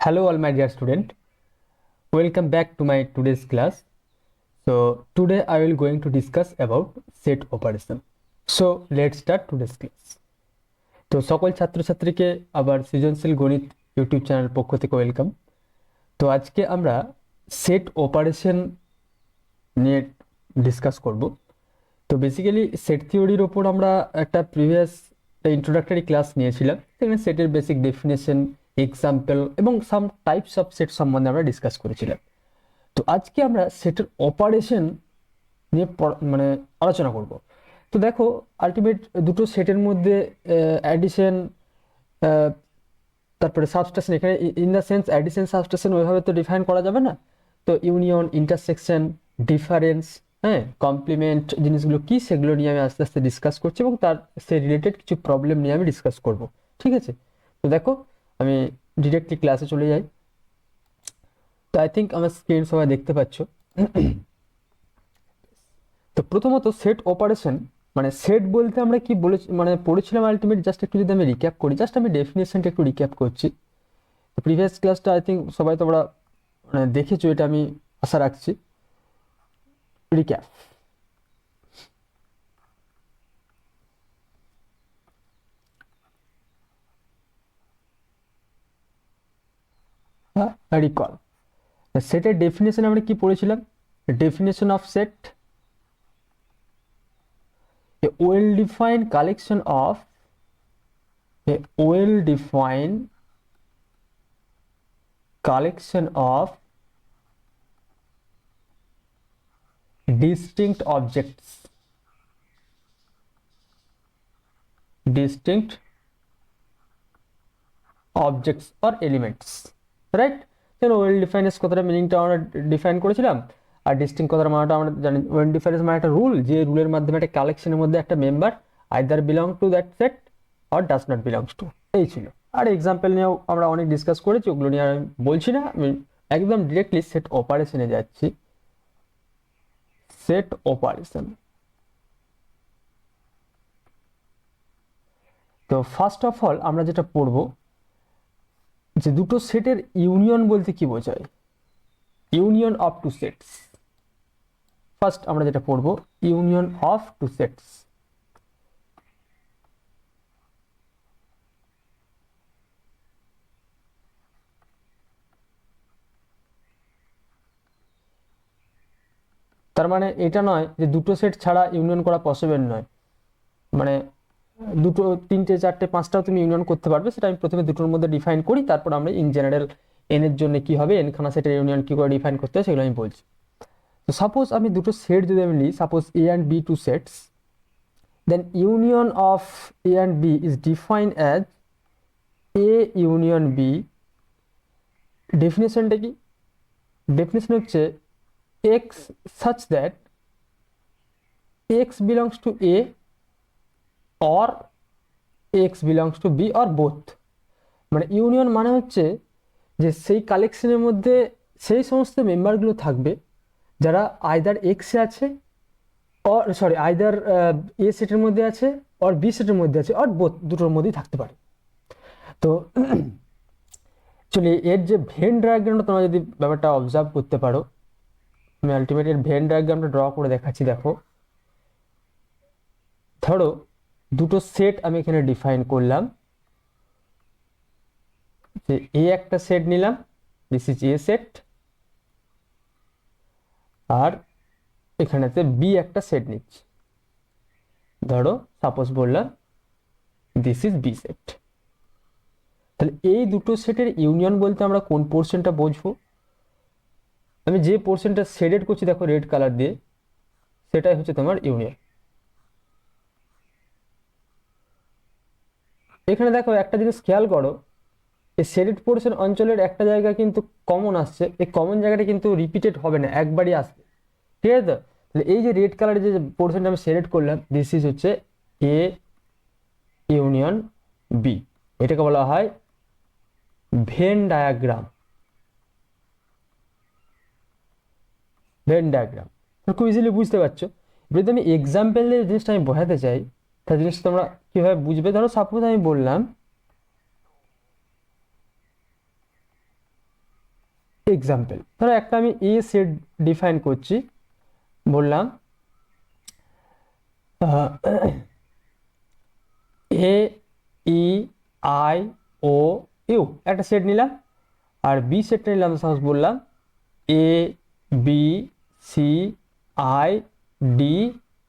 Hello all my dear student, welcome back to my today's class. So today I will going to discuss about set operation. So let's start today's class. তো সকল ছাত্রছাত্রীকে আবার সৃজনশীল গণিত YouTube channel পক্ষ থেকে welcome. তো আজকে আমরা সেট অপারেশন নিয়ে ডিসকাস করব। তো বেসিক্যালি সেট থিওরির ওপর আমরা একটা প্রিভিয়াস ইন্ট্রোডাক্টরি ক্লাস নিয়েছিলাম, সেখানে সেটের বেসিক ডেফিনেশন, এক্সাম্পল এবং সাম টাইপস অফ সেট সম্বন্ধে আমরা ডিসকাস করেছিলাম। তো আজকে আমরা সেটের অপারেশন নিয়ে মানে আলোচনা করব। তো দেখো, আলটিমেট দুটো সেটের মধ্যে অ্যাডিশন, তারপরে সাবস্ট্রাকশন, এখানে in the sense addition subtraction ওইভাবে তো ডিফাইন করা যাবে না। তো ইউনিয়ন, ইন্টারসেকশন, ডিফারেন্স, হ্যাঁ, কমপ্লিমেন্ট জিনিসগুলো কি সেগুলো নিয়ে আমি আস্তে আস্তে ডিসকাস করছি এবং তার সে রিলেটেড কিছু প্রবলেম নিয়ে আমি ডিসকাস করব। ঠিক আছে, তো দেখো আমি ডিরেক্টলি ক্লাসে চলে যাই। তো আই থিঙ্ক আমার স্ক্রিন সবাই দেখতে পাচ্ছ। তো প্রথমত সেট অপারেশন মানে সেট বলতে আমরা কি বলে মানে পড়েছিলাম আলটিমেট, জাস্ট একটু যদি আমি রিক্যাপ করি, জাস্ট আমি ডেফিনেশনটা একটু রিক্যাপ করছি। প্রিভিয়াস ক্লাসটা আই থিঙ্ক সবাই তোমরা মানে দেখেছো, এটা আমি আশা রাখছি। Recap, recall. সেটের ডেফিনেশন আমরা কি পড়েছিলাম? Definition of set, a well-defined collection of a well-defined collection of distinct objects, or elements, right? then well defined এর কথাটা মিনিংটা আমরা ডিফাইন করেছিলাম, আর ডিস্টিংক্ট কথার মানেটা আমরা জানি। well defined মানে একটা রুল, যে রুলের মাধ্যমে একটা কালেকশনের মধ্যে একটা member either belong to that set or does not belongs two, এই ছিল। আর এক্সাম্পল নিয়েও আমরা অনেক ডিসকাস করেছি, ওগুলো নিয়ে আমি বলছি না, আমি একদম ডিরেক্টলি সেট অপারেশনে যাচ্ছি। সেট অপারেশন, তো ফার্স্ট অফ অল আমরা যেটা পড়বো যে দুটো সেটের ইউনিয়ন বলতে কি বোঝায়, union of two sets. First আমরা যেটা পড়বো ইউনিয়ন অফ টু সেটস। তার মানে এটা নয় যে দুটো সেট ছাড়া ইউনিয়ন করা পসিবল নয়, মানে দুটো, তিনটে, চারটে, পাঁচটাও তুমি ইউনিয়ন করতে পারবে। সেটা আমি প্রথমে দুটোর মধ্যে ডিফাইন করি, তারপর আমরা ইন জেনারেল এন এর জন্য কি হবে, এন খানা সেটের ইউনিয়ন কি করে ডিফাইন করতে হয় সেগুলো আমি বলছি। তো সাপোজ আমি দুটো সেট যদি আমি নিই, suppose A and B two sets, then union of A and B is defined as A union B. ডেফিনেশনটা কি? ডেফিনেশন হচ্ছে x such that x belongs to A or x belongs to B or both. মানে union মানে হচ্ছে যে সেই কালেকশনের মধ্যে সেই সমস্ত মেম্বারগুলো থাকবে যারা আইদার এক্সে আছে, অর সরি আইদার এ সেটের মধ্যে আছে অর বি সেটের মধ্যে আছে, অর বোথ, দুটোর মধ্যেই থাকতে পারে। তো চলি এর যে ভেন ডায়াগ্রামটা তোমরা যদি ব্যাপারটা অবজার্ভ করতে পারো, আমি আলটিমেট এর ভেন ডায়াগ্রামটা ড্র করে দেখাচ্ছি। দেখো, ধরো দুটো সেট আমি এখানে ডিফাইন করলাম, যে এ একটা সেট নিলাম, দিস ইজ এ সেট, আর এখানেতে বি একটা সেট নিচ্ছি, ধরো সাপোজ বললাম দিস ইজ বি সেট। তাহলে এই দুটো সেটের ইউনিয়ন বলতে আমরা কোন পোর্শনটা বুঝবো? আমি যে পোর্শনটা শেডেড করছি দেখো রেড কালার দিয়ে, সেটাই হচ্ছে তোমার ইউনিয়ন। এখানে দেখো একটা জিনিস খেয়াল করো, এই শেডেড পোর্শন অঞ্চলের একটা জায়গা কিন্তু কমন আসছে, এই কমন জায়গাটা কিন্তু রিপিটেড হবে না, একবারই আসবে। ঠিক আছে? তো তাহলে এই যে রেড কালারের যে পোর্শনটা আমি সিলেক্ট করলাম, দিস ইজ হচ্ছে এ ইউনিয়ন বি, এটাকে বলা হয় ভেন ডায়াগ্রাম। ভেন ডায়াগ্রাম খুব ইজিলি বুঝতে পারছো। যদি আমি এক্সাম্পল দিয়ে জিনিসটা আমি বোঝাতে চাই, তাহলে জিনিসটা তোমরা কিভাবে বুঝবে? ধরো সাপোজ আমি বললাম এক্সাম্পল, ধরো একটা আমি এ সেট ডিফাইন করছি, বললাম A E I O U একটা সেট নিলাম, আর বি সেটটা নিলাম সাপোজ বললাম A B C I D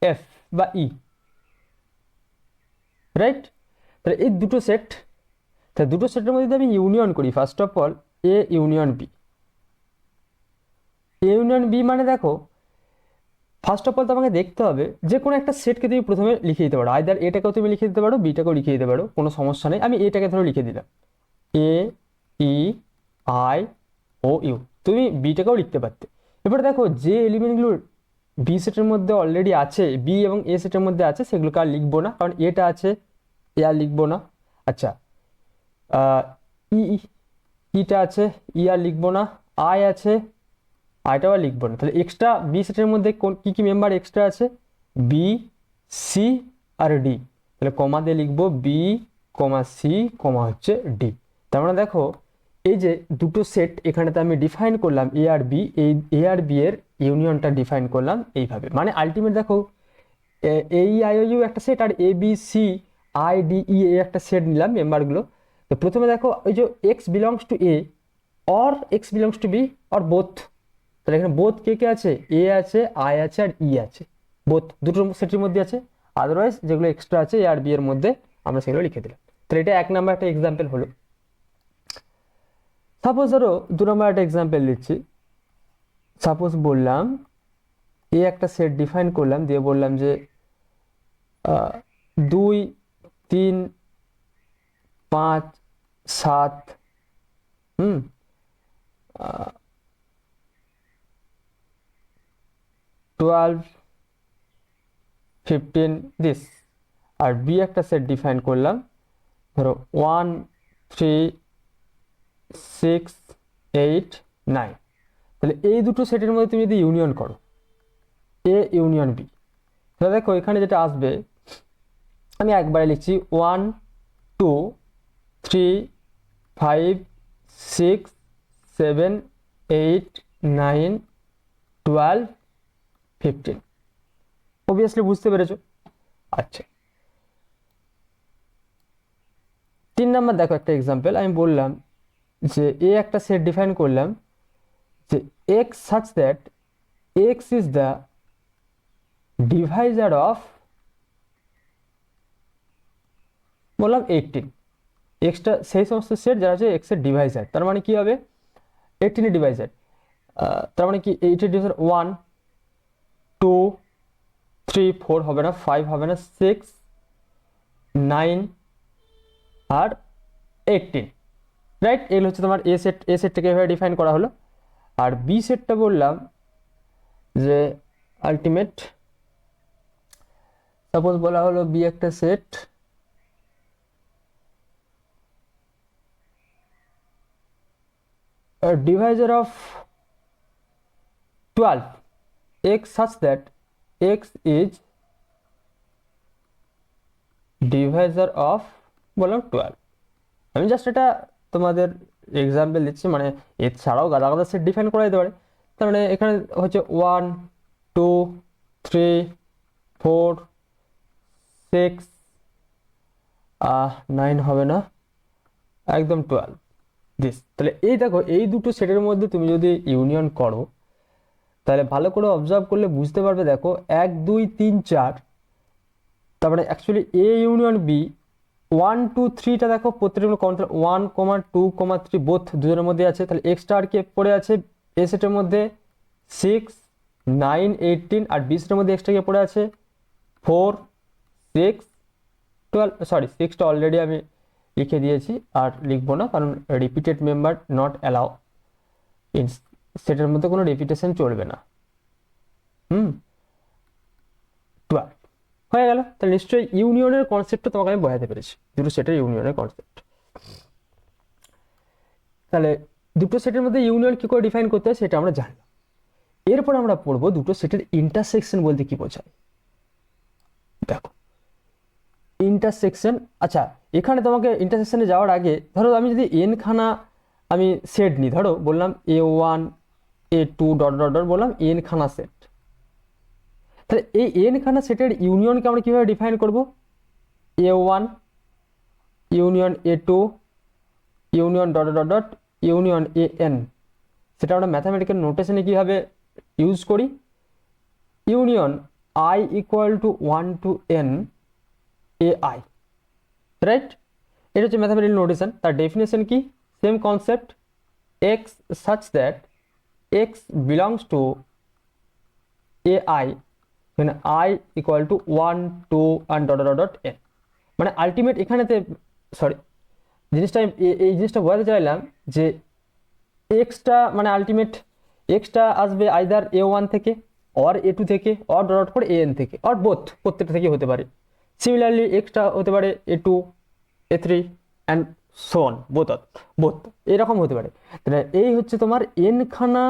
F বা ই, রাইট? তাহলে এই দুটো সেট, তাহলে দুটো সেটের মধ্যে যদি আমি ইউনিয়ন করি, first of all A union B, A union B মানে দেখো ফার্স্ট অফ অল তোমাকে দেখতে হবে যে কোনো একটা সেটকে তুমি প্রথমে লিখে দিতে পারো, আইদার এটাকেও তুমি লিখে দিতে পারো, বিটাকেও লিখে দিতে পারো, কোনো সমস্যা নেই। আমি এটাকে ধরো লিখে দিলাম এ ই আই ও ইউ, তুমি বিটাকেও লিখতে পারতে। এবার দেখো যে এলিমেন্টগুলো বি সেটের মধ্যে অলরেডি আছে, বি এবং এ সেটের মধ্যে আছে, সেগুলোকে আর লিখবো না, কারণ এটা আছে, এ আর লিখবো না। আচ্ছা, ই ইটা আছে, ই আর লিখবো না, আই আছে, আইটাও আর লিখবো না। তাহলে এক্সট্রা বি সেটের মধ্যে কোন কি কি মেম্বার এক্সট্রা আছে, বি সি আর ডি, তাহলে কমা দিয়ে লিখবো বি কমা সি কমা হচ্ছে ডি। তার মানে দেখো এই যে দুটো সেট এখানেতে আমি ডিফাইন করলাম এ আর বি, এই এ আর বি এর ইউনিয়নটা ডিফাইন করলাম এইভাবে, মানে আলটিমেট দেখো A E I O U একটা সেট, আর A B C I D E এ একটা সেট নিলাম মেম্বারগুলো। তো প্রথমে দেখো ওই যে x belongs to A or x belongs to B or both, তাহলে এখানে বোথ কে কে আছে, এ আছে, আই আছে, আর ই আছে, বোথ দুটো সেটের মধ্যে আছে। আদারওয়াইজ যেগুলো এক্সট্রা আছে এ আর বি এর মধ্যে আমরা সেগুলো লিখে দিলাম। তাহলে এটা এক নাম্বার একটা এক্সাম্পল হলো। সাপোজ ধরো দু নম্বর একটা এক্সাম্পল দিচ্ছি, সাপোজ বললাম এ একটা সেট ডিফাইন করলাম, দিয়ে বললাম যে 2 3 5 7 12 15 দিস, আর বি একটা সেট ডিফাইন করলাম, ধরো 1 3 6 8 9। তাহলে এই দুটো সেটের মধ্যে তুমি যদি ইউনিয়ন করো এ ইউনিয়ন বি, তাহলে দেখো এখানে যেটা আসবে, আমি একবারে লিখছি 1 2 3 5 6 7 8 9 12 15। অবভিয়াসলি বুঝতে পেরেছো? আচ্ছা, 3 নাম্বার দেখো একটা এক্সাম্পল, আমি বললাম যে এ একটা সেট ডিফাইন করলাম যে x such that x is the Deviser of, বললাম 18, এক্সটা সেই সমস্ত সেট যারা হচ্ছে এক্স এর ডিভাইজার, তার মানে কি হবে 18 এর ডিভাইজার, তার মানে কি 8 এর ডিভাইজার 1 2 3 4 হবে না, 5 হবে না, 6 9 আর 18, রাইট? এগুলো হচ্ছে তোমার এ সেটটাকে এভাবে ডিফাইন করা হলো। আর বি সেটটা বললাম যে আলটিমেট, সাপোজ বলা হলো বি একটা set, divisor of 12 x such that x is divisor of বললাম 12। আমি জাস্ট এটা তোমাদের এক্সাম্পল দিচ্ছি, মানে এছাড়াও গাদা গাদা সেট ডিফাইন করা যেতে পারে। তার মানে এখানে হচ্ছে 1 2 3 4 6 9 হবে না, একদম 12 দিস। তাহলে এই দেখো এই দুটো সেটের মধ্যে তুমি যদি ইউনিয়ন করো, তাহলে ভালো করে অবজার্ভ করলে বুঝতে পারবে, দেখো 1 2 3 4, তার মানে অ্যাকচুয়ালি এ ইউনিয়ন বি 1 2 3টা দেখো প্রত্যেকটা 1 2 3 বোথ দুজনের মধ্যে আছে, তাহলে এক্সট্রা আর কে পড়ে আছে এ সেটের মধ্যে 6 9 18, আর বি সেটের মধ্যে এক্সট্রা কে পড়ে আছে 4 6 12, সরি 6টা অলরেডি আমি লিখে দিয়েছি আর লিখবো না, কারণ রিপিটেড মেম্বার নট অ্যালাউ, সেটের মধ্যে কোনো রিপিটেশন চলবে না। 12 হয়ে গেল। তাহলে নিশ্চয়ই ইউনিয়নের কনসেপ্টটা তোমাকে আমি বোঝাতে পেরেছি, দুটো সেটের ইউনিয়নের কনসেপ্ট। তাহলে দুটো সেটের মধ্যে ইউনিয়ন কি করে ডিফাইন করতে হয় সেটা আমরা জানলাম। এরপর আমরা পড়বো দুটো সেটের ইন্টারসেকশন বলতে কি বোঝায়। দেখো ইন্টারসেকশন, আচ্ছা এখানে তোমাকে ইন্টারসেকশনে যাওয়ার আগে ধরো আমি যদি এন খানা আমি সেট নিই, ধরো বললাম A1 A2 dot dot dot বললাম এন খানা সেট। তাহলে এই এন খানা সেটের ইউনিয়নকে আমরা কিভাবে ডিফাইন করব? A1 union A2 union dot dot dot union AN। সেটা আমরা ম্যাথামেটিক্যাল নোটেশনে কিভাবে ইউজ করি? Union I equal to 1 to n AI, right? এটা হচ্ছে ম্যাথামেটিক্যাল নোটেশন। তার ডেফিনেশন কি? Same concept, x such that x belongs to AI when I equal to 1 2 and dot dot dot n। মানে ultimate এখানেতে, sorry, জিনিসটা এই জিনিসটা বোঝাতে চাইলাম যে এক্সটা মানে আলটিমেট এক্সটা আসবে আইদার A1 থেকে অর A2 থেকে অর ডট ডট করে AN থেকে অর বোথ, প্রত্যেকটা থেকে হতে পারে। সিমিলারলি এক্সটা হতে পারে A2 A3 and so on, both এরকম হতে পারে। তাহলে এই হচ্ছে তোমার এন খানা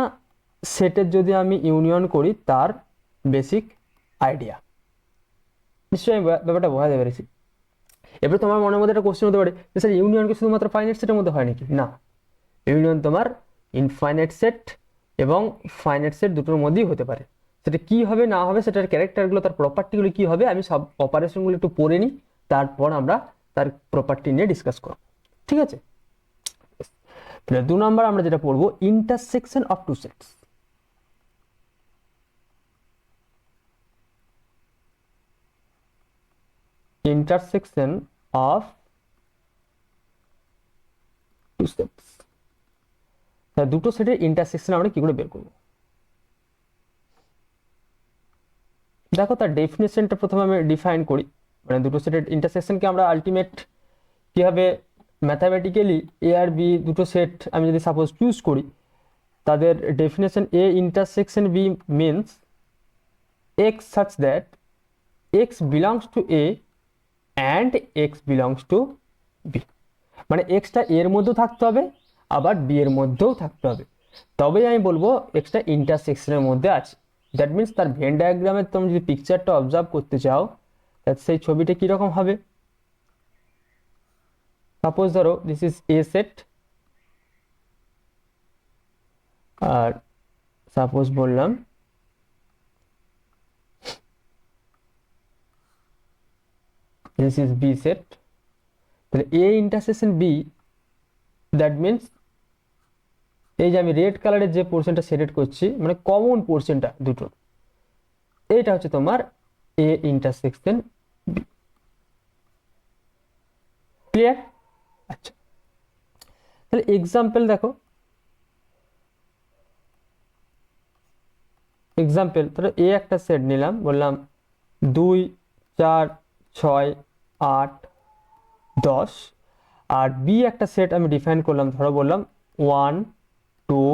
সেটের যদি আমি ইউনিয়ন করি তার বেসিক আইডিয়া। নিশ্চয়ই আমি ব্যাপারটা বোঝাতে পেরেছি। এবার তোমার মনের মধ্যে একটা কোশ্চেন হতে পারে যে স্যার ইউনিয়ন কি শুধুমাত্র ফাইনাইট সেটের মধ্যে হয় নাকি? না, ইউনিয়ন তোমার ইনফাইনাইট সেট এবং ফাইনাইট সেট দুটোর মধ্যেই হতে পারে। সেটা কি হবে না হবে, সেটার ক্যারেক্টারগুলো, তার প্রপার্টিগুলো কি হবে, আমি সব অপারেশনগুলো একটু পড়ে নিই, তারপর আমরা তার প্রপার্টি নিয়ে ডিসকাস করব, ঠিক আছে? 2 নম্বর আমরা যেটা পড়বো, intersection of two sets. Intersection of two sets, দুটো সেটের ইন্টারসেকশন আমরা কি করে বের করব? দেখো তার ডেফিনেশনটা প্রথমে আমি ডিফাইন করি। মানে দুটো সেটের ইন্টারসেকশনকে আমরা আলটিমেট কিভাবে ম্যাথামেটিক্যালি এ আর বি দুটো সেট আমি যদি সাপোজ চুজ করি, তাদের definition A intersection B means X such that x belongs to A and X belongs to B. মানে এক্সটা এর মধ্যেও থাকতে হবে আবার বি এর মধ্যেও থাকতে হবে, তবেই আমি বলবো এক্সটা ইন্টারসেকশনের মধ্যে আছে। দ্যাট মিনস তার ভেন ডায়াগ্রামের তুমি যদি পিকচারটা অবজার্ভ করতে চাও, সেই ছবিটা কীরকম হবে? সাপোজ ধরো দিস ইজ এ সেট, আর সাপোজ বললাম দিস ইজ বি সেট। তাহলে A intersection B, that means এই যে আমি রেড কালারের যে পোর্শনটা সিলেক্ট করছি, মানে কমন পোর্শনটা দুটোর, এইটা হচ্ছে তোমার এ ইন্টারসেকশন বি। ক্লিয়ার? আচ্ছা, তাহলে এক্সাম্পল দেখো, এক্সাম্পল ধরো এ একটা সেট নিলাম, বললাম 2 4 6 8 10, আর বি একটা সেট আমি ডিফাইন করলাম, ধরো বললাম 1 2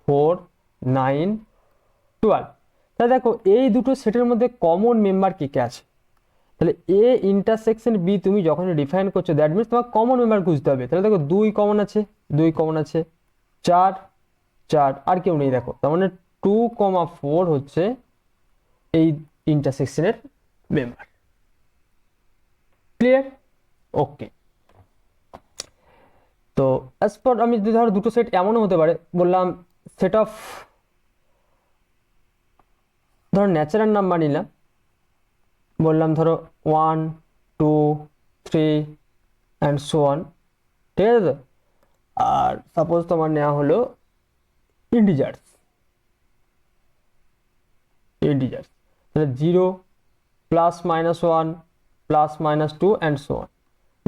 4 9 12। তাহলে দেখো এই দুটো সেটের মধ্যে কমন মেম্বার কে কে আছে? তাহলে এ ইন্টারসেকশন বি তুমি যখন ডিফাইন করছো, দ্যাট মিনস তোমার কমন মেম্বার খুঁজতে হবে। তাহলে দেখো 2 কমন আছে, 2 কমন আছে, 4 4 আর কেউ নেই, দেখো তার মানে 2,4 হচ্ছে এই ইন্টারসেকশনের মেম্বার। ক্লিয়ার? ওকে। তো অ্যাজ পার আমি যদি ধরো দুটো সেট এমনও হতে পারে, বললাম সেট অফ ধরো ন্যাচারাল নাম্বার নিলাম, বললাম ধরো 1 2 3 অ্যান্ড সো অন, ঠিক আছে? আর সাপোজ তোমার নেওয়া হলো ইন্টিজার্স, তাহলে 0 +-1 +-2 অ্যান্ড সো অন।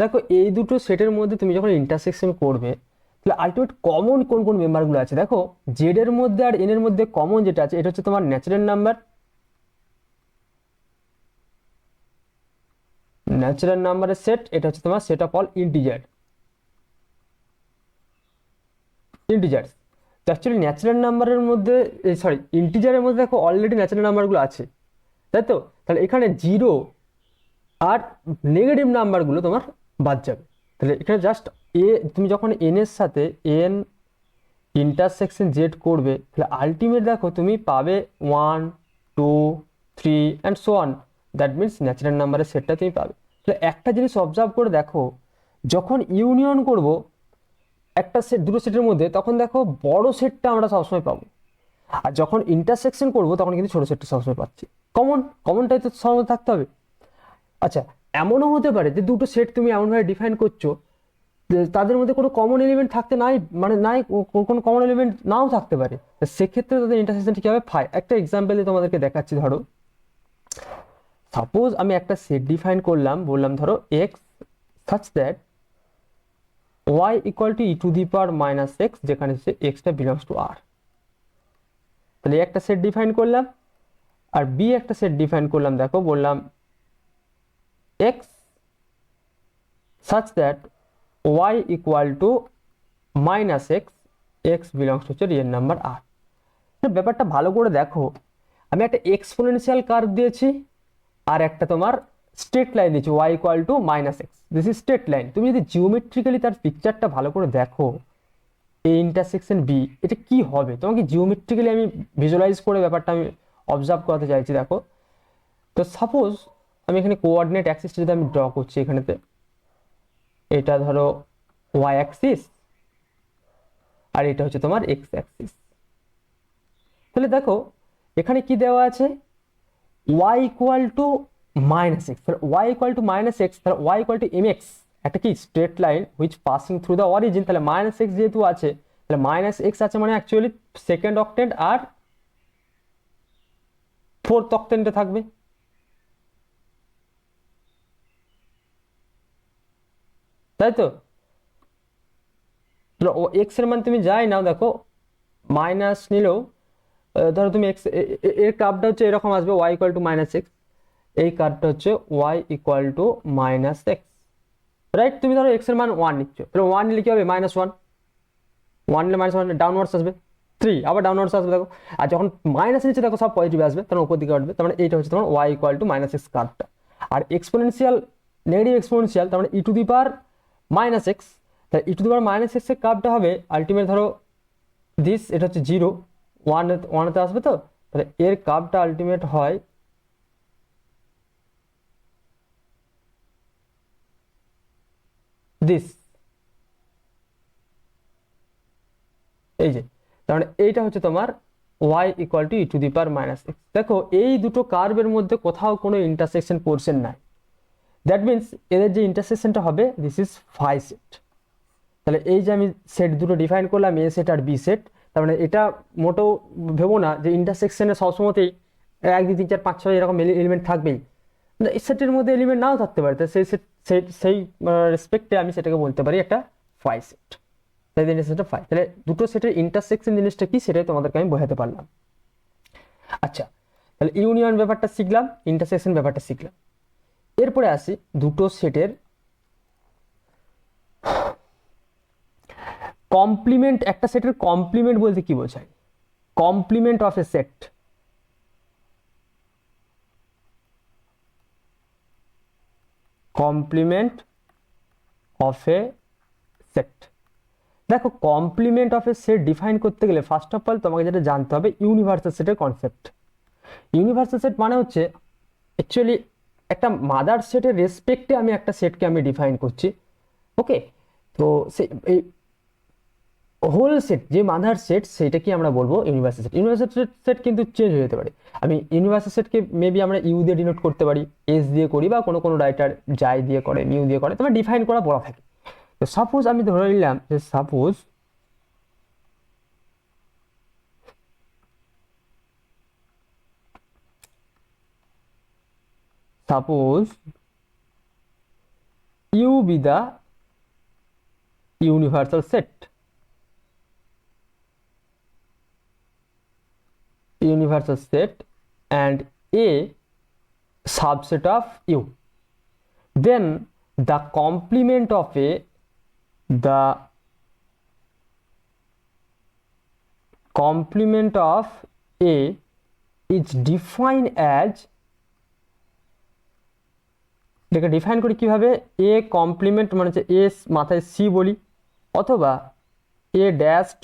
দেখো এই দুটো সেটের মধ্যে তুমি যখন ইন্টারসেকশন করবে, তাহলে আলটিমেট কমন কোন কোন মেম্বারগুলো আছে? দেখো জেড এর মধ্যে আর এন এর মধ্যে কমন যেটা আছে, এটা হচ্ছে তোমার ন্যাচারাল নাম্বারের সেট, এটা হচ্ছে তোমার সেট অফ অল ইন্টিজার্স। তো অ্যাকচুয়ালি ন্যাচারাল নাম্বারের মধ্যে, সরি ইন্টিজারের মধ্যে দেখো অলরেডি ন্যাচারাল নাম্বারগুলো আছে, তাই তো? তাহলে এখানে 0 আর নেগেটিভ নাম্বারগুলো তোমার বাদ যাবে। তাহলে এখানে জাস্ট এ, তুমি যখন এন এর সাথে এন ইন্টারসেকশন জেড করবে, তাহলে আলটিমেট দেখো তুমি পাবে 1 2 3 and so on, that means natural নাম্বারের সেটটা তুমি পাবে। তাহলে একটা জিনিস অবজার্ভ করে দেখো, যখন ইউনিয়ন করব একটা সেট দুটো সেটের মধ্যে, তখন দেখো বড় সেটটা আমরা সবসময় পাবো, আর যখন ইন্টারসেকশন করব তখন কিন্তু ছোট সেটটা সবসময় পাচ্ছি। কমনটাই তো সবার মধ্যে থাকতে হবে। আচ্ছা, এমনও হতে পারে যে দুটো সেট তুমি এমনভাবে ডিফাইন করছো যে তাদের মধ্যে কোনো কমন এলিমেন্ট থাকতে নাই, মানে নাই, কোনো কমন এলিমেন্ট নাও থাকতে পারে, সেক্ষেত্রে তাদের ইন্টারসেকশনটা কি হবে, একটা এক্সাম্পল দিয়ে তোমাদেরকে দেখাচ্ছি। ধরো সাপোজ আমি একটা সেট ডিফাইন করলাম, বললাম ধরো x such that y equal two E to the power minus x, যেখানে সে এক্সটা বিলংস টু আর। তাহলে একটা সেট ডিফাইন করলাম, আর বি একটা সেট ডিফাইন করলাম, দেখো বললাম x such that y equal to minus x, x belongs হচ্ছে রিয়েল নাম্বার আর। ব্যাপারটা ভালো করে দেখো, আমি একটা এক্সপোনেনশিয়াল কার্ভ দিয়েছি আর একটা তোমার স্ট্রেট লাইন দিয়েছি y equal to minus x, this is straight line. তুমি যদি জিওমেট্রিক্যালি তার পিকচারটা ভালো করে দেখো, এ ইন্টারসেকশন বি, এটা কি হবে তোমাকে জিওমেট্রিক্যালি আমি ভিজুয়ালাইজ করে ব্যাপারটা আমি অবজার্ভ করাতে চাইছি। দেখো, তো সাপোজ আমি এখানে কোঅর্ডিনেট অ্যাক্সিসটা যদি আমি ড্র করছি, এখানেতে এটা ধরো ওয়াই অ্যাক্সিস আর এটা হচ্ছে তোমার এক্স অ্যাক্সিস। তাহলে দেখো এখানে কি দেওয়া আছে, y equal to minus x, তাহলে y equal to minus x, তাহলে y ইকুয়াল টু mx, একটা কি straight line which passing through the origin. তাহলে মাইনাস এক্স যেহেতু আছে, তাহলে মাইনাস এক্স আছে মানে অ্যাকচুয়ালি সেকেন্ড অক্টেন্ট আর ফোর্থ অক্টেন্টে থাকবে। তাই তো ও এক্স এর মান তুমি যাই নাও, দেখো মাইনাস নিলেও ধরো তুমি এক্স এর কার্ভটা হচ্ছে এরকম আসবে, y equal to minus x, এই কার্ভটা হচ্ছে y equal to minus x, right. তুমি ধরো এক্স এর মান 1 নিচ্ছ, তাহলে 1 নিলে কি হবে, মাইনাস 1, 1 নিলে মাইনাস 1 ডাউনওয়ার্ডস আসবে, 3 আবার ডাউনওয়ার্ডস আসবে। দেখো, আর যখন মাইনাস নিচে দেখো সব পজিটিভ আসবে, তখন উপর দিকে উঠবে। তার মানে এইটা হচ্ছে তোমার y equal to minus x কার্ভটা। আর এক্সপোনেনশিয়াল, নেগেটিভ এক্সপোনেনশিয়াল, তার মানে e to the power minus x, তাহলে e to the power minus x এর কার্ভটা হবে আলটিমেট ধরো দিস, এটা হচ্ছে 0, 1 আসবে। তো তাহলে এর কার্ভটা আলটিমেট হয় দিস, এই যে, তার মানে এইটা হচ্ছে তোমার y equal two E to the power minus x. দেখো এই দুটো কার্ভের মধ্যে কোথাও কোনো ইন্টারসেকশন পোর্শন নাই, দ্যাট মিনস এদের যে ইন্টারসেকশনটা হবে দিস ইজ ফাই সেট। তাহলে এই যে আমি সেট দুটো ডিফাইন করলাম, এ সেট আর বি সেট, তার মানে এটা মোটেও ভেবো না যে ইন্টারসেকশনে সবসময়তেই 1 2 3 4 5 6 এরকম এলিমেন্ট থাকবেই, এই সেটের মধ্যে এলিমেন্ট নাও থাকতে পারে। তাই সেই রেসপেক্টে আমি সেটাকে বলতে পারি একটা ফাই সেট। তাই ইন্টারসেকশনটা ফাই, তাহলে দুটো সেটের ইন্টারসেকশন জিনিসটা কি সেটাই তোমাদেরকে আমি বোঝাতে পারলাম। আচ্ছা, তাহলে ইউনিয়ন ব্যাপারটা শিখলাম, ইন্টারসেকশন ব্যাপারটা শিখলাম। এরপরে আসি দুটো সেটের কমপ্লিমেন্ট। একটা সেটের কমপ্লিমেন্ট বলতে কি বোঝায়, complement of A set, complement of A set. দেখো complement of A set define করতে গেলে ফার্স্ট অফ অল তোমাকে যেটা জানতে হবে ইউনিভার্সাল সেটের কনসেপ্ট। ইউনিভার্সাল সেট মানে হচ্ছে অ্যাকচুয়ালি একটা মাদার সেটের রেসপেক্টে আমি একটা সেটকে আমি ডিফাইন করছি, ওকে। তো সেই এই হোল সেট যে মাদার সেট সেটা কি আমরা বলবো ইউনিভার্সাল সেট। ইউনিভার্সাল সেট কিন্তু চেঞ্জ হয়ে যেতে পারে। আমি ইউনিভার্সাল সেটকে মেবি আমরা ইউ দিয়ে ডিনোট করতে পারি, এস দিয়ে করি, বা কোনো কোনো রাইটার যাই দিয়ে করে, মিউ দিয়ে করে, তোমার ডিফাইন করা বলা থাকে। তো সাপোজ আমি ধরে নিলাম যে suppose U be the universal set, and a subset of u, then the complement of a is defined as, এটাকে ডিফাইন করি কিভাবে, এ কমপ্লিমেন্ট মানে হচ্ছে এ মাথায় সি বলি, অথবা এ ড্যাশড,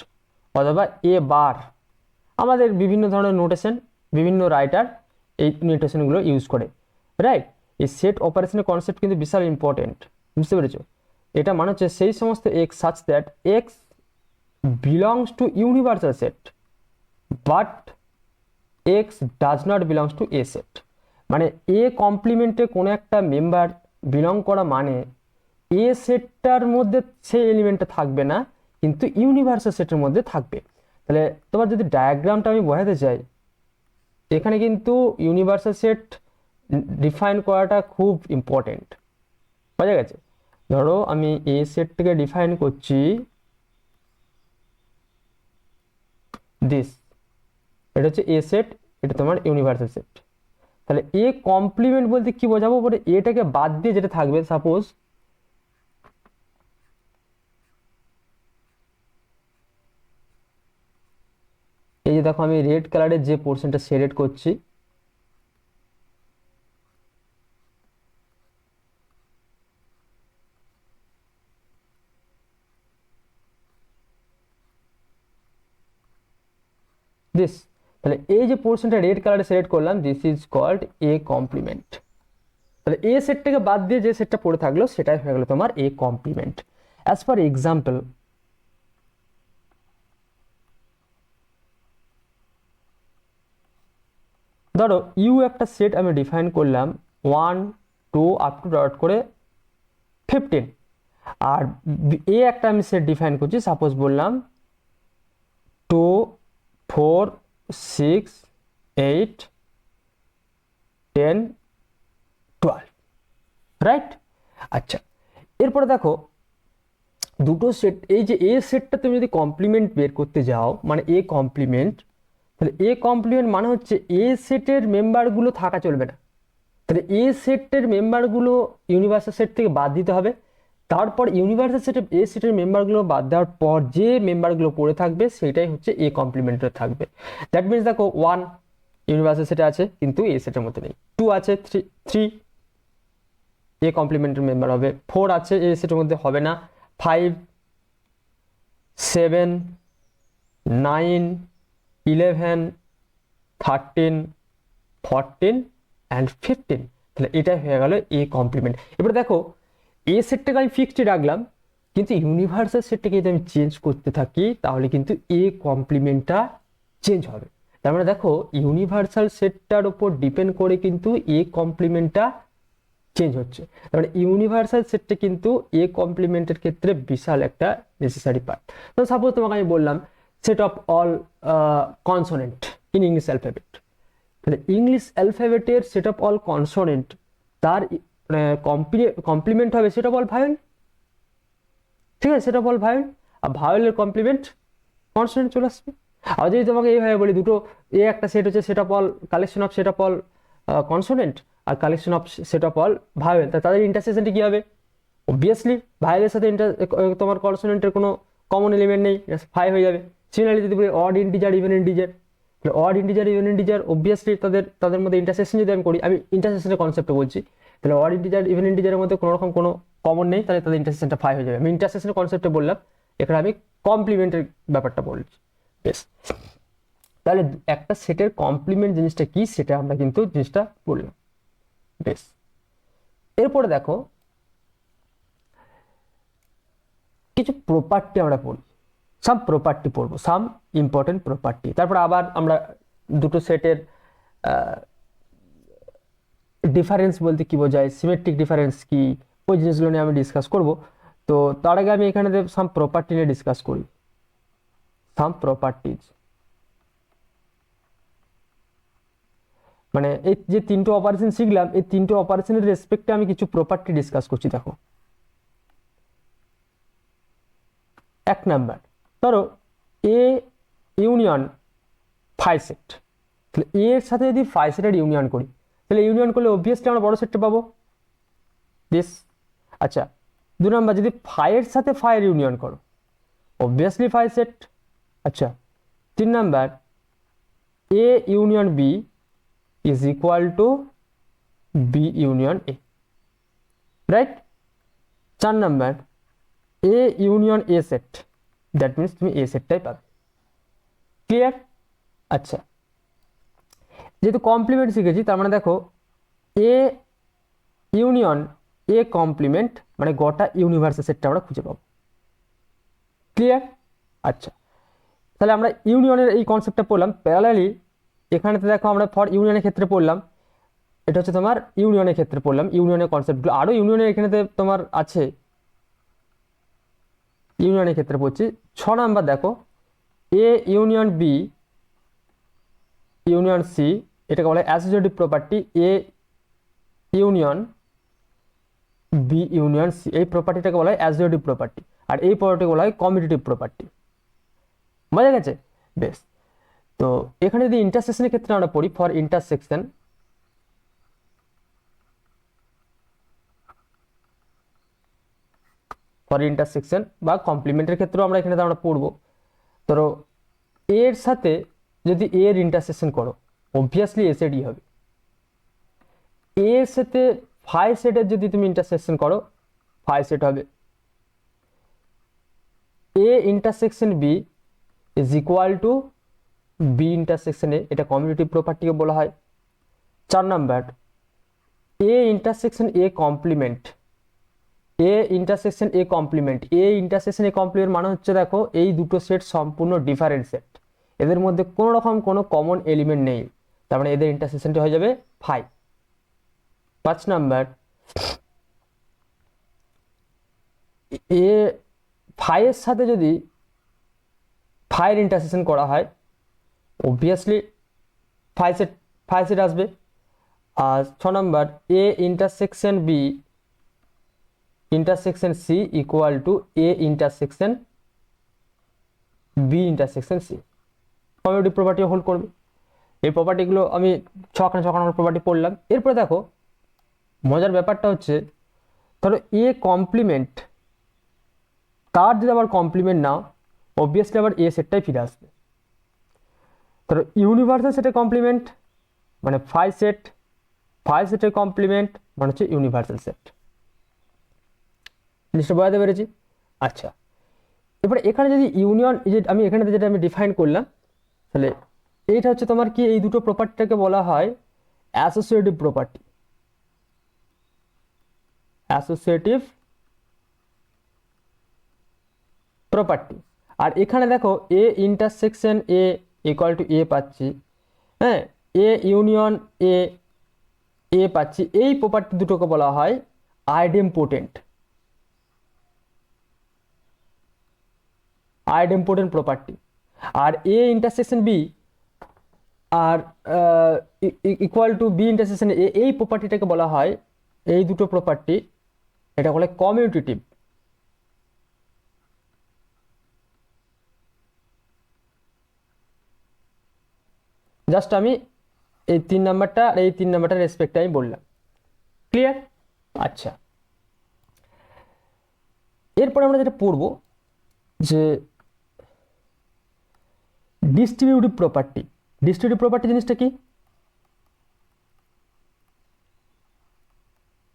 অথবা এ বার। আমাদের বিভিন্ন ধরনের নোটেশন, বিভিন্ন রাইটার এই নোটেশনগুলো ইউজ করে, রাইট। এই সেট অপারেশনের কনসেপ্ট কিন্তু বিশাল ইম্পর্টেন্ট, বুঝতে পেরেছো। এটা মানে হচ্ছে সেই সমস্ত X such that x belongs to universal set but x does not belongs to a set, মানে a কমপ্লিমেন্টে কোনো একটা মেম্বার বিলং করা মানে এ সেটটার মধ্যে সেই এলিমেন্টটা থাকবে না, কিন্তু ইউনিভার্সাল সেটের মধ্যে থাকবে। তাহলে তোমার যদি ডায়াগ্রামটা আমি বোঝাতে চাই, এখানে কিন্তু ইউনিভার্সাল সেট ডিফাইন করাটা খুব ইম্পর্টেন্ট, বোঝা গেছে? ধরো আমি এ সেটটাকে ডিফাইন করছি দিস, এটা হচ্ছে এ সেট, এটা তোমার ইউনিভার্সাল সেট। তাহলে এ কমপ্লিমেন্ট বলতে কি বোঝাবো, বলে এটাকে বাদ দিয়ে যেটা থাকবে, সাপোজ এই যে দেখো আমি রেড কালারের যে পোর্শনটা সিলেক্ট করছি, দিস, তাহলে এই যে পোর্শনটা রেড কালারে সিলেক্ট করলাম, this is called A complement. তাহলে এ সেটটাকে বাদ দিয়ে যে সেটটা পড়ে থাকলো সেটাই হয়ে গেল তোমার A complement. As for example, ধরো ইউ একটা সেট আমি ডিফাইন করলাম 1 2 আপ টু ডট করে 15, আর এ একটা আমি সেট ডিফাইন করছি, সাপোজ বললাম 2 4 6 8 10 12, রাইট? আচ্ছা, এরপরে দেখো দুটো সেট, এই যে এ সেটটা তুমি যদি কমপ্লিমেন্ট বের করতে যাও, মানে এ কমপ্লিমেন্ট, তাহলে এ কমপ্লিমেন্ট মানে হচ্ছে এ সেটের মেম্বারগুলো থাকা চলবে না। তাহলে এ সেটের মেম্বারগুলো ইউনিভার্সাল সেট থেকে বাদ দিতে হবে, তারপর ইউনিভার্সাল সেটে এ সেটের মেম্বারগুলো বাদ দেওয়ার পর যে মেম্বারগুলো পড়ে থাকবে সেটাই হচ্ছে এ কমপ্লিমেন্টে থাকবে। দ্যাট মিনস দেখো 1 ইউনিভার্সাল সেটে আছে কিন্তু এ সেটের মধ্যে নেই, 2 আছে 3 এ কমপ্লিমেন্টের মেম্বার হবে, 4 আছে এ সেটের মধ্যে হবে না, 5 7 9 11 13 14 অ্যান্ড 15, তাহলে এটাই হয়ে গেল এ কমপ্লিমেন্ট। এবার দেখো এ সেটটাকে আমি ফিক্সড রাখলাম, কিন্তু ইউনিভার্সাল সেটটাকে যদি আমি চেঞ্জ করতে থাকি তাহলে কিন্তু এ কমপ্লিমেন্টটা চেঞ্জ হবে। তার মানে দেখো ইউনিভার্সাল সেটটার উপর ডিপেন্ড করে কিন্তু এ কমপ্লিমেন্টটা চেঞ্জ হচ্ছে। তার মানে ইউনিভার্সাল সেটটা কিন্তু এ কমপ্লিমেন্টের ক্ষেত্রে বিশাল একটা নেসেসারি পার্ট। তো সাপোজ তোমাকে আমি বললাম set of all consonant in English alphabet, তাহলে ইংলিশ অ্যালফাবেটের সেট অফ অল কনসোনেন্ট তার কমপ্লিমেন্ট হবে সেট অফ অল ভায়োল, ঠিক আছে? সেট অফ অল ভায়োল, আর ভায়োলের কমপ্লিমেন্ট কনসোনেন্ট চলে আসবে। আর যদি তোমাকে এইভাবে বলি দুটো এ একটা সেট হচ্ছে set of all collection of set of all consonant আর collection of set of all vowel, তাদের ইন্টারসেকশনটি কি হবে? অবভিয়াসলি ভায়োলের সাথে তোমার কনসোনেন্টের কোনো কমন এলিমেন্ট নেই, 5 হয়ে যাবে। সিমিলারলি যদি বলি odd integer even integer, odd integer even integer obviously তাদের মধ্যে ইন্টারসেকশন যদি আমি করি, আমি ইন্টারসেকশনের কনসেপ্টে বলছি, তাহলে অড ইন্টিজার ইভেন ইন্টিজারের মধ্যে কোনো রকম কোনো কমন নেই, তাহলে তাদের ইন্টারসেকশনটা 5 হয়ে যাবে। আমি ইন্টারসেকশনের কনসেপ্টে বললাম, এখানে আমি কমপ্লিমেন্টের ব্যাপারটা বলছি। বেশ, তাহলে একটা সেটের কমপ্লিমেন্ট জিনিসটা কি সেটা আমরা কিন্তু জিনিসটা বললাম। বেশ, এরপরে দেখো কিছু প্রপার্টি আমরা পড়ি, সাম প্রপার্টি পড়বো, সাম ইম্পর্টেন্ট প্রপার্টি। তারপর আবার আমরা দুটো সেটের ডিফারেন্স বলতে কি বোঝায়, সিমেট্রিক ডিফারেন্স কি, ওই জিনিসগুলো নিয়ে আমি ডিসকাস করব। তো তার আগে আমি এখানে সাম প্রপার্টি নিয়ে ডিসকাস করি। সাম প্রপার্টিজ মানে এই যে তিনটে অপারেশন শিখলাম, এই তিনটে অপারেশনের রেসপেক্টে আমি কিছু প্রপার্টি ডিসকাস করছি। দেখো, এক নাম্বার, ধরো এ ইউনিয়ন ফাই সেট, তাহলে এ এর সাথে যদি ফাই সেটের ইউনিয়ন করি, তাহলে ইউনিয়ন করলে অবভিয়াসলি আমরা বড় সেটটা পাবো, দিস। আচ্ছা, 2 নাম্বার, যদি ফাই এর সাথে ফাই এর ইউনিয়ন করো, অবভিয়াসলি ফাই সেট। আচ্ছা, 3 number, A union B is equal to B union A, right? 4 number, A union A set, that means তুমি এ সেটটাই পাবে। ক্লিয়ার? আচ্ছা, যেহেতু কমপ্লিমেন্ট শিখেছি, তার মানে দেখো এ ইউনিয়ন এ কমপ্লিমেন্ট মানে গোটা ইউনিভার্সাল সেটটা আমরা খুঁজে পাবো। ক্লিয়ার? আচ্ছা, তাহলে আমরা ইউনিয়নের এই কনসেপ্টটা পড়লাম। প্যারালালি এখানে দেখো আমরা ফর ইউনিয়নের ক্ষেত্রে পড়লাম, এটা হচ্ছে তোমার ইউনিয়নের ক্ষেত্রে পড়লাম, ইউনিয়নের কনসেপ্টগুলো আরও ইউনিয়নের এখানেতে তোমার আছে, ইউনিয়নের ক্ষেত্রে পড়ছি। 6 নাম্বার দেখো A union B union C, এটাকে বলা হয় associative property. A union B union C, এই প্রপার্টিটাকে বলা হয় অ্যাসোসিয়েটিভ প্রপার্টি, আর এই প্রপার্টিকে বলা হয় কমিউটেটিভ প্রপার্টি। বোঝা গেছে? বেশ, তো এখানে যদি ইন্টারসেকশনের ক্ষেত্রে আমরা পড়ি, ফর ইন্টারসেকশন, ফর ইন্টারসেকশন বা কমপ্লিমেন্টের ক্ষেত্রেও আমরা এখানে আমরা পড়বো। ধরো এর সাথে যদি এ এর ইন্টারসেকশন করো, অবভিয়াসলি এ সেটই হবে। এর সাথে ফাই সেটের যদি তুমি ইন্টারসেকশন করো, ফাই সেট হবে। A intersection B is equal to B intersection A, এটা কমিউটেটিভ প্রপার্টিকে বলা হয়। 4 number A intersection A complement, A intersection A complement, A intersection A complement মানে হচ্ছে দেখো এই দুটো সেট সম্পূর্ণ ডিফারেন্ট সেট, এদের মধ্যে কোনো রকম কোনো কমন এলিমেন্ট নেই, তার মানে এদের ইন্টারসেকশনটি হয়ে যাবে ফাই। 5 নাম্বার এ ফাইয়ের সাথে যদি ফাইয়ের ইন্টারসেকশন করা হয়, অবভিয়াসলি ফাই সেট আসবে। আর 6 number A intersection B intersection C equal to A intersection B intersection C, commutative property hold করবে। এই প্রপার্টিগুলো আমি ছখানে নম্বর প্রপার্টি পড়লাম। এরপরে দেখো মজার ব্যাপারটা হচ্ছে, ধরো এ কমপ্লিমেন্ট, তার যদি আবার কমপ্লিমেন্ট নাও, অবভিয়াসলি আবার এ সেটটাই ফিরে আসবে। ধরো ইউনিভার্সাল সেটের কমপ্লিমেন্ট মানে ফাই সেট, ফাই সেটের কমপ্লিমেন্ট মানে হচ্ছে ইউনিভার্সাল সেট। জিনিসটা বোঝাতে পেরেছি? আচ্ছা, এবারে এখানে যদি ইউনিয়ন, এই যে আমি এখানে যেটা আমি ডিফাইন করলাম, তাহলে এইটা হচ্ছে তোমার কি, এই দুটো প্রপার্টিটাকে বলা হয় অ্যাসোসিয়েটিভ প্রপার্টি, অ্যাসোসিয়েটিভ প্রপার্টি। আর এখানে দেখো A intersection A equal to A পাচ্ছি, হ্যাঁ, এ ইউনিয়ন এ এ পাচ্ছি, এই প্রপার্টি দুটোকে বলা হয় আইডেমপোটেন্ট, আইডেমপোটেন্ট প্রপার্টি। আর এ ইন্টারসেকশন বি আর equal to B intersection A, এই প্রপার্টিটাকে বলা হয়, এই দুটো প্রপার্টি এটা বলে কমিউটেটিভ। জাস্ট আমি এই 3 নাম্বারটা আর এই 3 নাম্বারটার রেসপেক্টে আমি বললাম। ক্লিয়ার? আচ্ছা, এরপর আমরা যেটা পড়বো যে ডিস্ট্রিবিউটিভ প্রপার্টি। ডিস্ট্রিবিউটিভ প্রপার্টি জিনিসটা কি?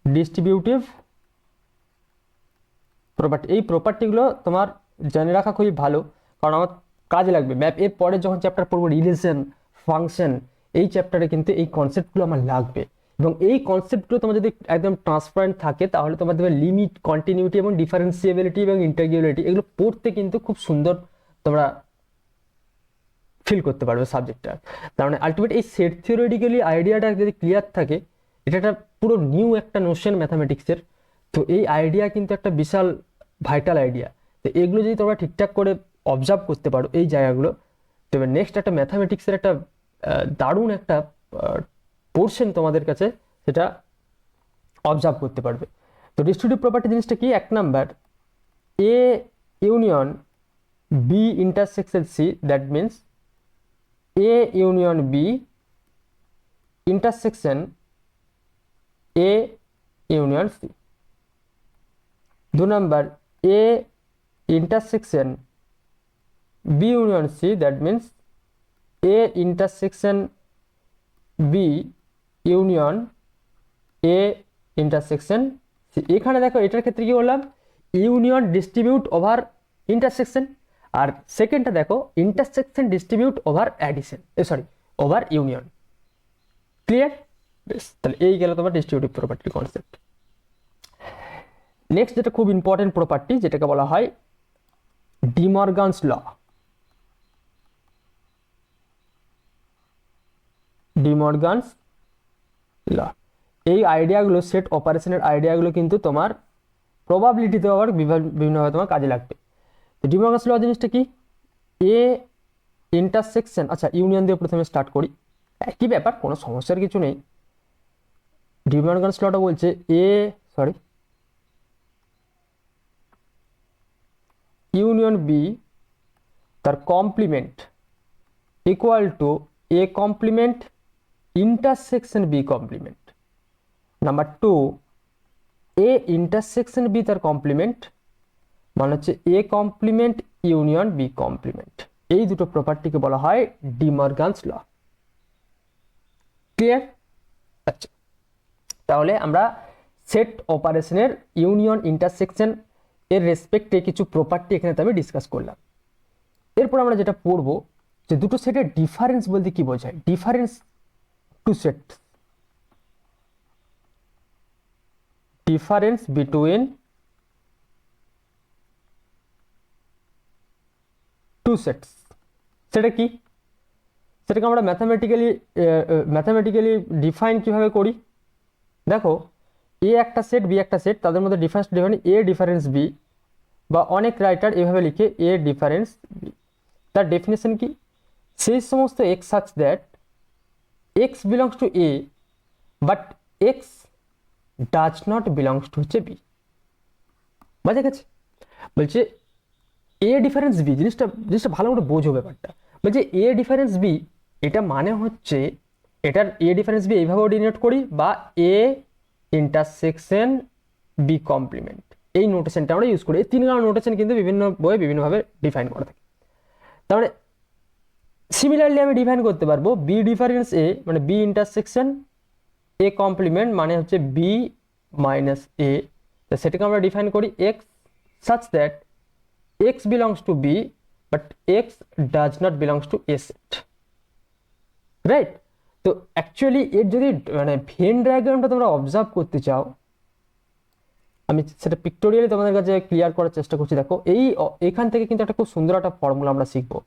ডিস্ট্রিবিউটিভ প্রপার্টি, এই প্রপার্টিগুলো তোমার জেনে রাখা খুবই ভালো, কারণ আমার কাজে লাগবে ম্যাপ এর পরে যখন চ্যাপ্টার পড়বো রিলেশন, ফাংশন, এই চ্যাপ্টারে কিন্তু এই কনসেপ্টগুলো আমার লাগবে। এবং এই কনসেপ্টগুলো তোমার যদি একদম ট্রান্সপারেন্ট থাকে, তাহলে তোমার দেখবে লিমিট, কন্টিনিউটি এবং ডিফারেন্সিয়েবিলিটি এবং ইন্টিগ্রেবিলিটি এগুলো পড়তে কিন্তু খুব সুন্দর তোমরা ফিল করতে পারবে সাবজেক্টটা। তার মানে আলটিমেট এই সেট থিওরিটিক্যালি আইডিয়াটা যদি ক্লিয়ার থাকে, এটা একটা পুরো নিউ একটা নোশন ম্যাথামেটিক্সের, তো এই আইডিয়া কিন্তু একটা বিশাল ভাইটাল আইডিয়া। তো এগুলো যদি তোমরা ঠিকঠাক করে অবজার্ভ করতে পারো এই জায়গাগুলো, তবে নেক্সট একটা ম্যাথামেটিক্সের একটা দারুণ একটা পোর্শন তোমাদের কাছে সেটা অবজার্ভ করতে পারবে। তো ডিস্ট্রিবিউটিভ প্রপার্টি জিনিসটা কি? 1 number A union B intersection C, that means A union B intersection A union C. 2 number A intersection B union C, that means A intersection B union A intersection C. এখানে দেখো এটার ক্ষেত্রে কি বললাম, union distribute over intersection, আর সেকেন্ডটা দেখো intersection distribute over addition, sorry over union. Clear? বেশ, তাহলে এই গেল তোমার ডিস্ট্রিবিউটিভ প্রপার্টির কনসেপ্ট। নেক্সট যেটা খুব ইম্পর্টেন্ট প্রপার্টি, যেটাকে বলা হয় ডি মর্গানস ল। ডি মর্গানস ল। এই আইডিয়াগুলো, সেট অপারেশনের আইডিয়াগুলো কিন্তু তোমার প্রবাবিলিটিতে আবার বিভিন্নভাবে তোমার কাজে লাগবে। তো ডি মর্গানস ল জিনিসটা কি? এ ইন্টারসেকশন, আচ্ছা ইউনিয়ন দিয়ে প্রথমে স্টার্ট করি, একই ব্যাপার, কোনো সমস্যার কিছু নেই। ডি মর্গানস লটা বলছে ইউনিয়ন বি তার complement equal to A complement intersection B complement. Number 2, A intersection B তার কমপ্লিমেন্ট মানে হচ্ছে A complement union B complement. এই দুটো প্রপার্টিকে বলা হয় ডি মর্গানস ল। ক্লিয়ার? আচ্ছা, তাহলে আমরা সেট অপারেশনের ইউনিয়ন ইন্টারসেকশন এর রেসপেক্টে কিছু প্রপার্টি এখানে আমি ডিসকাস করলাম। এরপর আমরা যেটা পড়বো যে দুটো সেটের ডিফারেন্স বলতে কি বোঝায়। Difference two set, difference between two sets, সেটা কি? সেটাকে আমরা ম্যাথামেটিক্যালি ডিফাইন কিভাবে করি? দেখো, এ একটা সেট, বি একটা সেট, তাদের মধ্যে difference define A difference B, বা অনেক রাইটার এভাবে লিখে এ ডিফারেন্স বি। তার ডেফিনেশন কি? সেই সমস্ত X such that x belongs to A but X does not belongs to হচ্ছে বি। বোঝা গেছে? বলছে এ ডিফারেন্স বি, জিনিসটা ভালো করে বোঝো ব্যাপারটা। বলছে এ ডিফারেন্স বি, এটা মানে হচ্ছে এটার এ ডিফারেন্স বি এইভাবেও ডিনোট করি, বা এ ইন্টারসেকশন বি কমপ্লিমেন্ট, এই নোটেশনটা আমরা ইউজ করি। এই তিনখানা নোটেশন কিন্তু বিভিন্ন বইয়ে বিভিন্নভাবে ডিফাইন করা থাকে। তাহলে সিমিলারলি আমি ডিফাইন করতে পারবো বি ডিফারেন্স এ মানে বি ইন্টারসেকশন এ কমপ্লিমেন্ট মানে হচ্ছে বি মাইনাস এ। সেটাকে আমরা ডিফাইন করি x such that x belongs to b but x does not belongs to a set, right? তো অ্যাকচুয়ালি এর যদি মানে ভেন ডায়াগ্রামটা তোমরা অবজার্ভ করতে চাও, আমি সেটা পিক্টোরিয়ালি তোমাদের কাছে ক্লিয়ার করার চেষ্টা করছি। দেখো, এখান থেকে কিন্তু একটা খুব সুন্দর একটা ফর্মুলা আমরা শিখবো।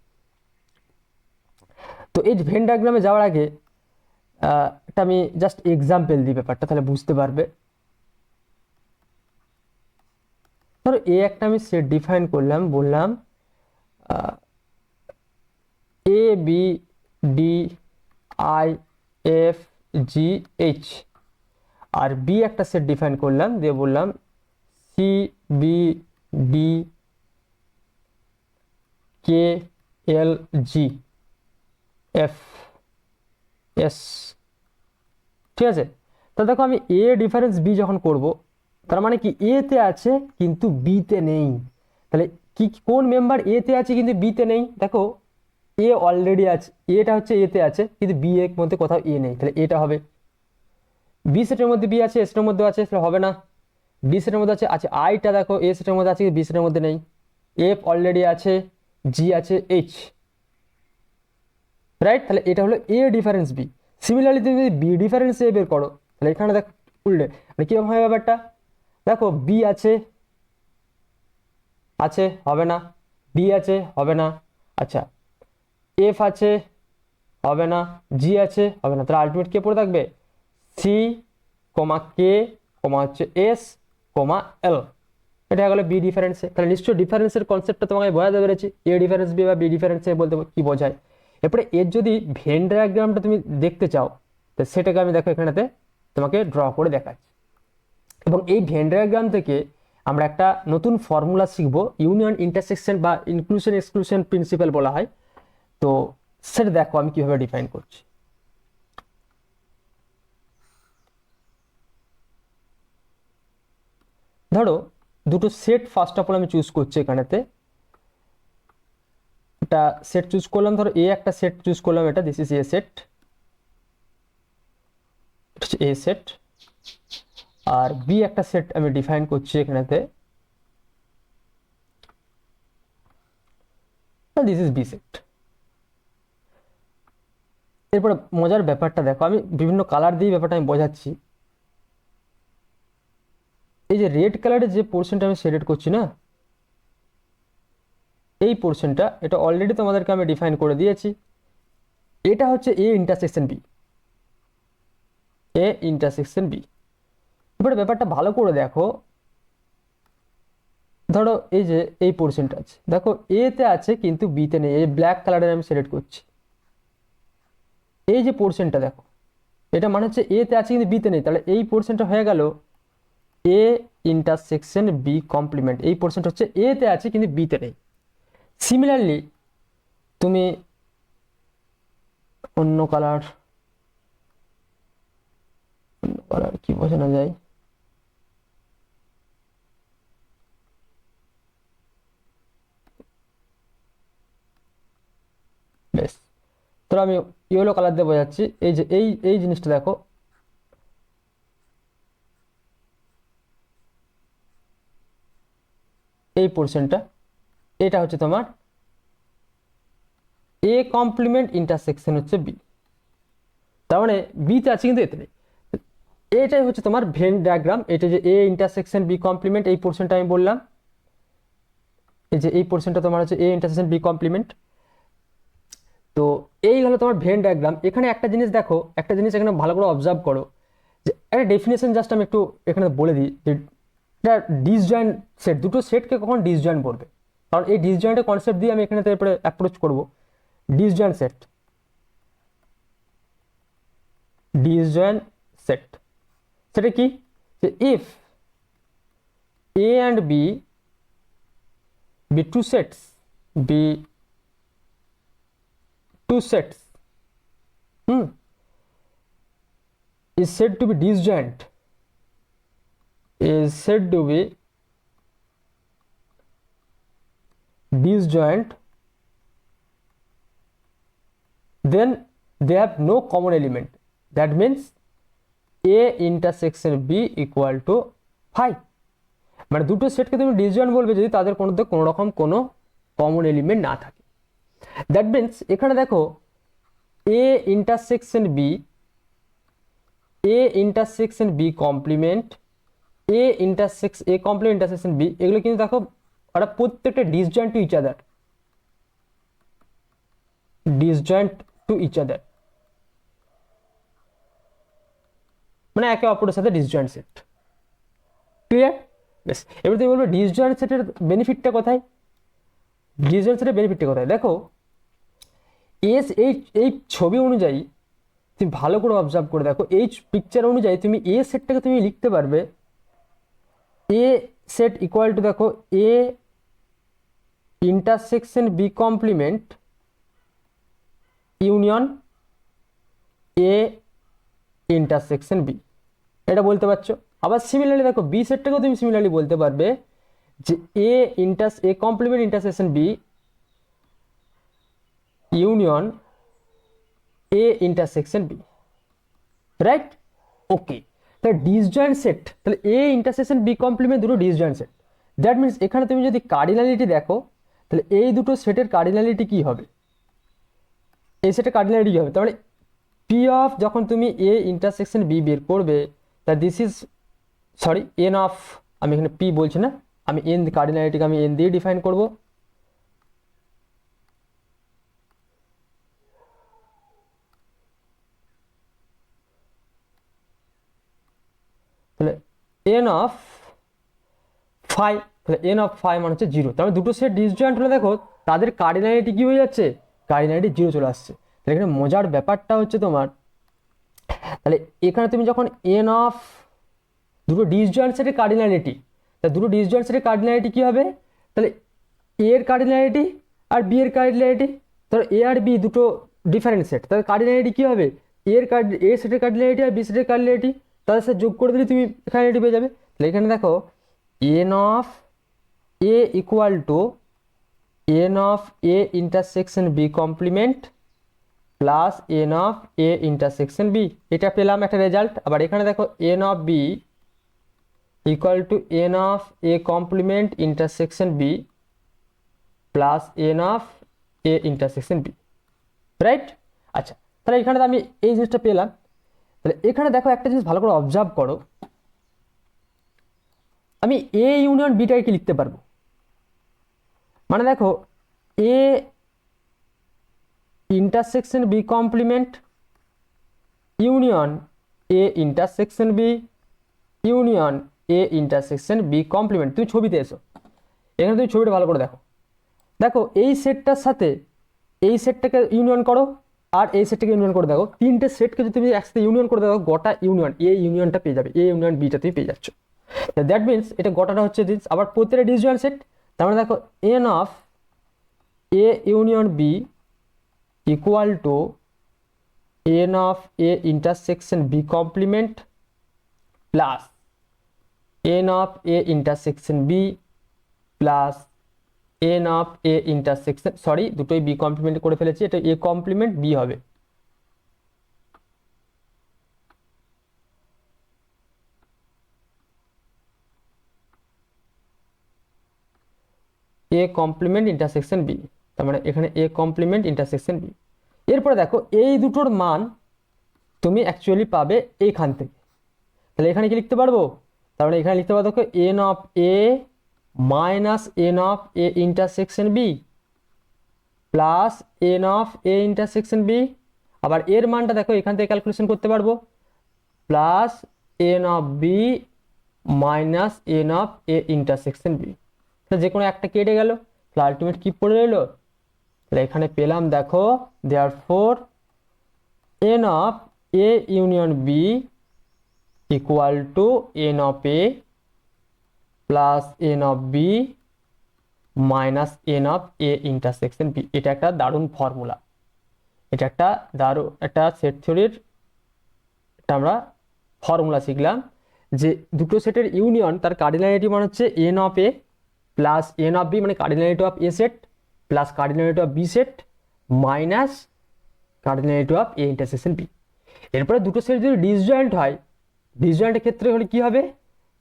তো এই ভেন ডায়াগ্রামে যাওয়ার আগে একটা আমি জাস্ট এক্সাম্পল দিই ব্যাপারটা, তাহলে বুঝতে পারবে। ধরো এ একটা আমি সেট ডিফাইন করলাম, বললাম A B D I F G H, আর বি একটা সেট ডিফাইন করলাম, দিয়ে বললাম C B D K L G F S. ঠিক আছে? তা দেখো, আমি এ ডিফারেন্স বি যখন করব, তার মানে কি এ তে আছে কিন্তু বি তে নেই। তাহলে কি কোন মেম্বার এ তে আছে কিন্তু বি তে নেই? দেখো, এ অলরেডি আছে, এটা হচ্ছে এ তে আছে কিন্তু বি এর মধ্যে কোথাও এ নেই, তাহলে এটা হবে। বি সেটের মধ্যে বি আছে, এ সেটের মধ্যে আছে, তাহলে হবে না। ডি সেটের মধ্যে আছে, আচ্ছা আইটা দেখো এ সেটের মধ্যে আছে বি সেটের মধ্যে নেই। এফ অলরেডি আছে, জি আছে, এইচ, রাইট? তাহলে এটা হলো এ ডিফারেন্স বি। সিমিলারলি তুমি যদি বি ডিফারেন্স এ বের করো, তাহলে এখানে দেখো উল্টে, মানে কিরকম হয় ব্যাপারটা? দেখো বি আছে, আছে হবে না, ডি আছে হবে না, আচ্ছা এফ আছে হবে না, জি আছে হবে না, তাহলে আলটিমেট কে পড়ে থাকবে? সি কমা কে কমা হচ্ছে এস কমা এল। এটা গেলো বি ডিফারেন্সে। তাহলে নিশ্চয়ই ডিফারেন্সের কনসেপ্টটা তোমাকে বোঝাতে পেরেছি, এ ডিফারেন্স বি বা বি ডিফারেন্সে বলতে কি বোঝায়। এরপরে এর যদি ভেন ডায়াগ্রামটা তুমি দেখতে চাও, তো সেটাকে আমি দেখো এখানেতে তোমাকে ড্র করে দেখাচ্ছি। এবং এই ভেন ডায়াগ্রাম থেকে আমরা একটা নতুন ফর্মুলা শিখবো, ইউনিয়ন ইন্টারসেকশন বা ইনক্লুশন এক্সক্লুশন প্রিন্সিপাল বলা হয়। তো সেটা দেখো আমি কিভাবে ডিফাইন করছি। ধরো দুটো সেট ফার্স্ট অফ অল আমি চুজ করছি, এখানেতে একটা সেট চুজ করলাম। ধরো এ একটা সেট চুজ করলাম, এটা this is A set, A set. আর বি একটা সেট আমি ডিফাইন করছি এখানেতে, দিস ইজ বি সেট। এরপরে মজার ব্যাপারটা দেখো, আমি বিভিন্ন কালার দিয়ে ব্যাপারটা আমি বোঝাচ্ছি। এই যে রেড কালারের যে পোর্শনটা আমি সিলেক্ট করছি না, এই পোর্শনটা, এটা অলরেডি তোমাদেরকে আমি ডিফাইন করে দিয়েছি। এটা হচ্ছে A intersection B. A intersection B. এবারে ব্যাপারটা ভালো করে দেখো, ধরো এই যে এই পোর্শনটা আছে, দেখো এ তে আছে কিন্তু বি তে নেই। এই ব্ল্যাক কালারের আমি সিলেক্ট করছি, এই যে পোর্শনটা দেখো, এটা মানে হচ্ছে এ তে আছে কিন্তু বি তে নেই, তাহলে এই পোর্শনটা হয়ে গেল এ ইন্টারসেকশন বি কমপ্লিমেন্ট। এই পোর্শনটা হচ্ছে এ তে আছে কিন্তু বি তে নেই। সিমিলারলি তুমি অন্য কালার কি বোঝানো যায়, বেশ, তো আমি ইয়েলো কালার দিয়ে বোঝাচ্ছি। এই যে এই জিনিসটা দেখো, এই পোর্শনটা, এটা হচ্ছে তোমার এ কমপ্লিমেন্ট ইন্টারসেকশন হচ্ছে বি, তার মানে বি তে আছে কিন্তু এতে নেই। এটাই হচ্ছে তোমার ভেন ডায়াগ্রাম। এটা যে এ ইন্টারসেকশন বি কমপ্লিমেন্ট, এই পোর্শনটা আমি বললাম, এই যে এই পোর্শনটা তোমার হচ্ছে এ ইন্টারসেকশন বি কমপ্লিমেন্ট। তো এই হলো তোমার ভেন ডায়াগ্রাম। এখানে একটা জিনিস দেখো, একটা জিনিস এখানে ভালো করে অবজার্ভ করো, যে একটা ডেফিনেশন জাস্ট আমি একটু এখানে বলে দিই, যে এটা ডিসজয়েন্ট সেট, দুটো সেটকে কখন ডিসজয়েন্ট বলবে, কারণ এই ডিসজয়েন্টের কনসেপ্ট দিয়ে আমি এখানে তারপরে অ্যাপ্রোচ করব। ডিসজয়েন্ট সেট, ডিসজয়েন্ট সেট সেটা কি, যে if A and B be two sets, be two sets, is said to be disjoint, is said to be disjoint, then they have no common element. That means a intersection b equal to phi. মানে দুটো সেটকে তুমি disjoint বলবে যদি তাদের কোনো রকম কোনো কমন এলিমেন্ট না থাকে। দ্যাট মিনস এখানে দেখো A intersection B, A intersection B complement, A complement intersection B, এগুলো কিন্তু দেখো ওরা প্রত্যেকটা disjoint to each other, disjoint to each other, মানে একে অপরের সাথে ডিসজয়েন্ট সেট। ক্লিয়ার? বেশ, এবার তুমি বলবে ডিসজয়েন্ট সেটের বেনিফিটটা কোথায়? ডিসজয়েন্ট সেটের বেনিফিটটা কোথায়? দেখো এই ছবি অনুযায়ী তুমি ভালো করে অবজার্ভ করে দেখো, এই পিকচার অনুযায়ী তুমি এ সেটটাকে তুমি লিখতে পারবে এ সেট ইকুয়াল টু, দেখো A intersection B complement union A intersection B, এটা বলতে পারছো। আবার সিমিলারলি দেখো বি সেটটাকেও তুমি সিমিলারলি বলতে পারবে যে A complement intersection B union A intersection B, right? Okay, তাহলে ডিসজয়েন্ট সেট, তাহলে এ ইন্টারসেকশন বি কমপ্লিমেন্ট দুটো ডিসজয়েন্ট সেট। দ্যাট মিনস এখানে তুমি যদি কার্ডিনালিটি দেখো, তাহলে এই দুটো সেটের কার্ডিনালিটি কি হবে, এই সেটের কার্ডিনালিটি কি হবে, তার মানে পি অফ, যখন তুমি এ ইন্টারসেকশন বি বের করবে, তা this is sorry N of, আমি এখানে পি বলছি না, আমি এন কার্ডিনালিটিকে আমি এন দিয়ে ডিফাইন করব। তাহলে এন অফ ফাই, তাহলে এন অফ ফাই মানে হচ্ছে জিরো। তার মানে দুটো সেট ডিসজয়েন্ট হলে দেখো তাদের কার্ডিনালিটি কি হয়ে যাচ্ছে, কার্ডিনালিটি জিরো চলে আসছে। তাহলে এখানে মজার ব্যাপারটা হচ্ছে তোমার, তাহলে এখানে তুমি যখন এন অফ দুটো ডিসজয়েন্ট সেটের কার্ডিনালিটি, তাহলে দুটো ডিসজয়েন্ট সেটের কার্ডিনালিটি কি হবে, তাহলে এ এর কার্ডিনালিটি আর বি এর কার্ডিনালিটি, তাহলে এ আর বি দুটো ডিফারেন্ট সেট, তাহলে কার্ডিনালিটি কি হবে, এ সেটের কার্ডিনালিটি আর বি সেটের কার্ডিনালিটি, তাদের সাথে যোগ করে দিলে তুমি কার্ডিনালিটি পেয়ে যাবে। তাহলে এখানে দেখো N of A equal to N of A intersection B complement plus N of A intersection B, এটা পেলাম একটা রেজাল্ট। আবার এখানে দেখো N of B equal to N of A complement intersection B plus N of A intersection B, right? আচ্ছা, তাহলে এখানে আমি এই জিনিসটা পেলাম। তাহলে এখানে দেখো একটা জিনিস ভালো করে অবজার্ভ করো, আমি এ ইউনিয়ন বিটাকে কি লিখতে পারবো, মানে দেখো A intersection B complement union A intersection B union A intersection B complement. তুমি ছবিতে এসো, এখানে তুমি ছবিটা ভালো করে দেখো। দেখো এই সেটটার সাথে এই সেটটাকে ইউনিয়ন করো আর এই সেটটাকে ইউনিয়ন করে দেখো, তিনটে সেটকে যদি তুমি একসাথে ইউনিয়ন করে দেখো, গোটা ইউনিয়ন এ ইউনিয়নটা পেয়ে যাবে, এ ইউনিয়ন বিটা তুমি পেয়ে যাচ্ছ। দ্যাট মিনস এটা গোটাটা হচ্ছে দিস। আবার প্রত্যেকটা ডিসজয়েন্ট সেট, তার মানে দেখো N of A union B equal to N of A intersection B complement plus N of A intersection B plus N of A intersection, sorry দুটোই বি কমপ্লিমেন্ট করে ফেলেছি, এটা এ কমপ্লিমেন্ট বি হবে। এ complement intersection B, তার মানে এখানে এ complement intersection B. এরপরে দেখো এই দুটোর মান তুমি অ্যাকচুয়ালি পাবে এইখান থেকে, তাহলে এখানে কি লিখতে পারবো, তার মানে এখানে লিখতে পারবো দেখো N of A minus n of A intersection B plus N of A intersection B. আবার এর মানটা দেখো এখান থেকে ক্যালকুলেশন করতে পারবো, plus N of B minus n of A intersection B. যে কোনো একটা কেটে গেল, তাহলে আলটিমেট কি পড়ে রইলো, তাহলে এখানে পেলাম দেখো therefore n of A union B equal to N of A plus N of B minus n of A intersection B. এটা একটা দারুণ ফর্মুলা, এটা একটা দারুণ একটা সেট থিওরির আমরা ফর্মুলা শিখলাম, যে দুটো সেটের ইউনিয়ন তার কার্ডিনালিটি মানে হচ্ছে n of A plus N of B, মানে cardinality of A set plus cardinality of B set minus cardinality of A intersection B. এরপরে দুটো সেট যদি ডিসজয়েন্ট হয়, ডিসজয়েন্টের ক্ষেত্রে হলে কি হবে,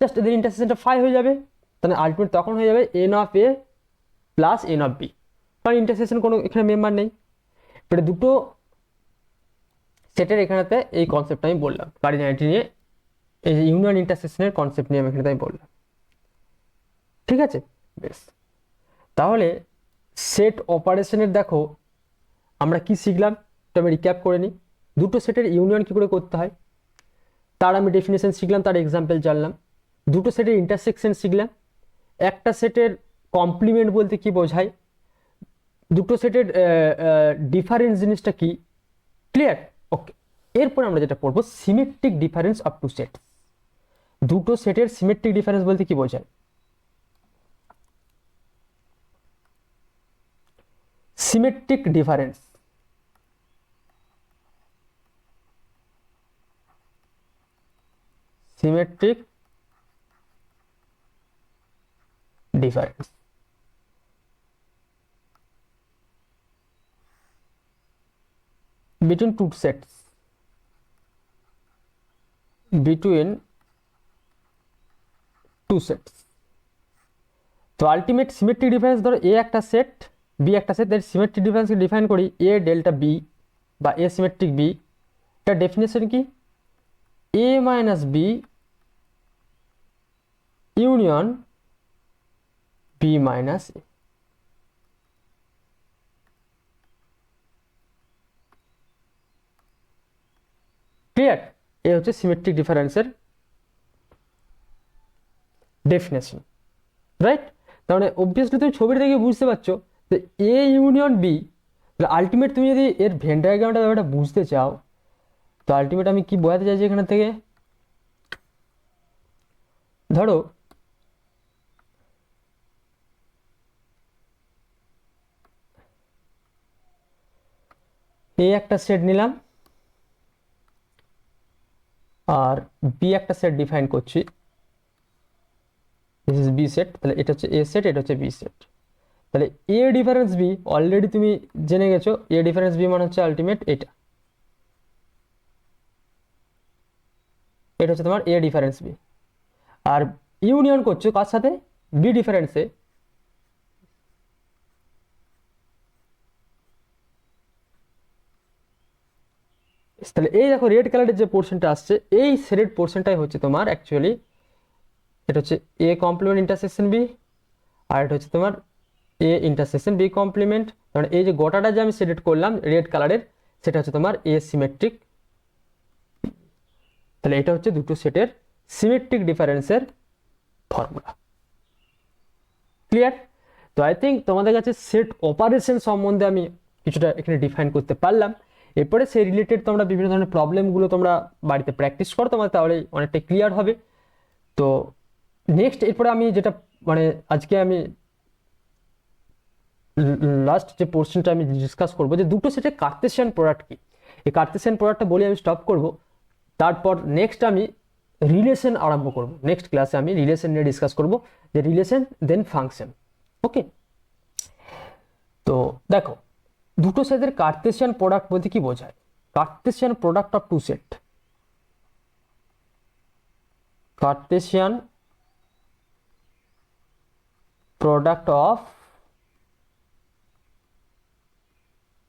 জাস্ট এদের ইন্টারসেকশনটা ফাই হয়ে যাবে, তাহলে আলটিমেট তখন হয়ে যাবে n of A plus N of B, কারণ ইন্টারসেকশন কোনো এখানে মেম্বার নেই। এবারে দুটো সেটের এখানেতে এই কনসেপ্টটা আমি বললাম, কার্ডিনালিটি নিয়ে এই যে ইউনিয়ন ইন্টারসেকশনের কনসেপ্ট নিয়ে আমি এখানে আমি বললাম, ঠিক আছে বেশ। তাহলে সেট অপারেশনের দেখো আমরা কি শিখলাম, তো আমি রিক্যাপ করে নিই। দুটো সেটের ইউনিয়ন কি করে করতে হয় তার আমি ডেফিনেশন শিখলাম, তার এক্সাম্পল জানলাম। দুটো সেটের ইন্টারসেকশন শিখলাম। একটা সেটের কমপ্লিমেন্ট বলতে কি বোঝায়, দুটো সেটের ডিফারেন্স জিনিসটা কি, ক্লিয়ার? ওকে, এরপর আমরা যেটা পড়বো symmetric difference of two set. দুটো সেটের সিমেট্রিক ডিফারেন্স বলতে কি বোঝায়, symmetric difference symmetric difference between two sets, between two sets। তো আলটিমেট সিমেট্রিক ডিফারেন্স ধরো এ একটা সেট বি একটা সেট, এর সিমেট্রিক ডিফারেন্সকে ডিফাইন করি এ ডেল্টা বি বা এ সিমেট্রিক বি। এটার ডেফিনেশন কি, A minus B union B minus A. Clear? A হচ্ছে সিমেট্রিক ডিফারেন্সের ডেফিনেশন, রাইট? তার মানে অবভিয়াসলি তুমি ছবিটা দেখে বুঝতে পারছো যে এ ইউনিয়ন বি, আলটিমেট তুমি যদি এর ভেন ডায়াগ্রামটা ব্যাপারটা বুঝতে চাও, তো আলটিমেট আমি কি বোঝাতে চাইছি এখানে থেকে, ধরো এ একটা সেট নিলাম আর বি একটা সেট ডিফাইন করছি, দিস ইজ বি সেট, তাহলে এটা হচ্ছে এ সেট, এটা হচ্ছে বি সেট। তাহলে এ ডিফারেন্স বি অলরেডি তুমি জেনে গেছো, এ ডিফারেন্স বি মানে হচ্ছে আলটিমেট এটা, এটা হচ্ছে তোমার এ ডিফারেন্স বি। আর ইউনিয়ন করছো কার সাথে, বি ডিফারেন্সে, তাহলে এই দেখো রেড কালারের যে পোর্শনটা আসছে, এই শেডেড পোর্শনটাই হচ্ছে তোমার অ্যাকচুয়ালি, এটা হচ্ছে এ কমপ্লিমেন্ট ইন্টারসেকশন বি, আর এটা হচ্ছে তোমার এ ইন্টারসেকশন বি কমপ্লিমেন্ট। কারণ এই যে গোটাটা যে আমি শেডেড করলাম রেড কালারের, সেটা হচ্ছে তোমার এ সিমেট্রিক। তাহলে এটা হচ্ছে দুটো সেটের সিমেট্রিক ডিফারেন্সের ফর্মুলা। ক্লিয়ার? তো আই থিঙ্ক তোমাদের কাছে সেট অপারেশন সম্বন্ধে আমি কিছুটা এখানে ডিফাইন করতে পারলাম। এরপরে সেই রিলেটেড তোমরা বিভিন্ন ধরনের প্রবলেমগুলো তোমরা বাড়িতে প্র্যাকটিস করো, তোমাদের তাহলে অনেকটাই ক্লিয়ার হবে। তো নেক্সট এরপরে আমি যেটা মানে আজকে আমি লাস্ট যে পোর্শনটা আমি ডিসকাস করবো যে দুটো সেটের কার্টেসিয়ান প্রোডাক্ট কি, এই কার্টেসিয়ান প্রোডাক্টটা বলে আমি স্টপ করব। তারপর নেক্সট আমি রিলেশন আরম্ভ করব। নেক্সট ক্লাসে আমি রিলেশন নিয়ে ডিসকাস করব, যে রিলেশন দেন ফাংশন। ওকে, তো দেখো দুটো সেটের কার্টেসিয়ান প্রোডাক্ট বলতে কি বোঝায়? Cartesian product of two set, Cartesian product of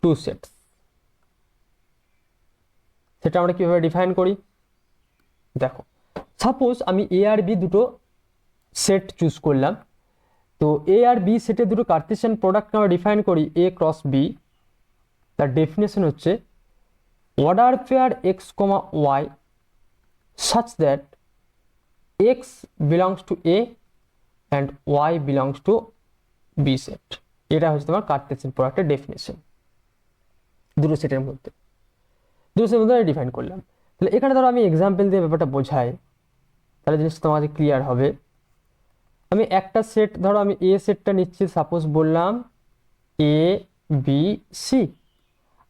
two sets, সেটা আমরা কিভাবে ডিফাইন করি? দেখো সাপোজ আমি এ আর বি দুটো সেট চুজ করলাম, তো এ আর বি সেটের দুটো কার্টেসিয়ান প্রোডাক্ট আমরা ডিফাইন করি এ ক্রস বি। তার ডেফিনেশন হচ্ছে order pair x comma y such that x belongs to A and y belongs to B set। এটা হচ্ছে তোমার কার্টেসিয়ান প্রোডাক্টের ডেফিনেশন দুটো সেটের মধ্যে, দুটো সেটের মধ্যে ডিফাইন করলাম। তাহলে এখানে ধরো আমি এক্সাম্পল দিয়ে ব্যাপারটা বোঝাই, তাহলে জিনিসটা তোমাদের ক্লিয়ার হবে। আমি একটা সেট ধরো আমি এ সেটটা নিচ্ছি, সাপোজ বললাম A B C,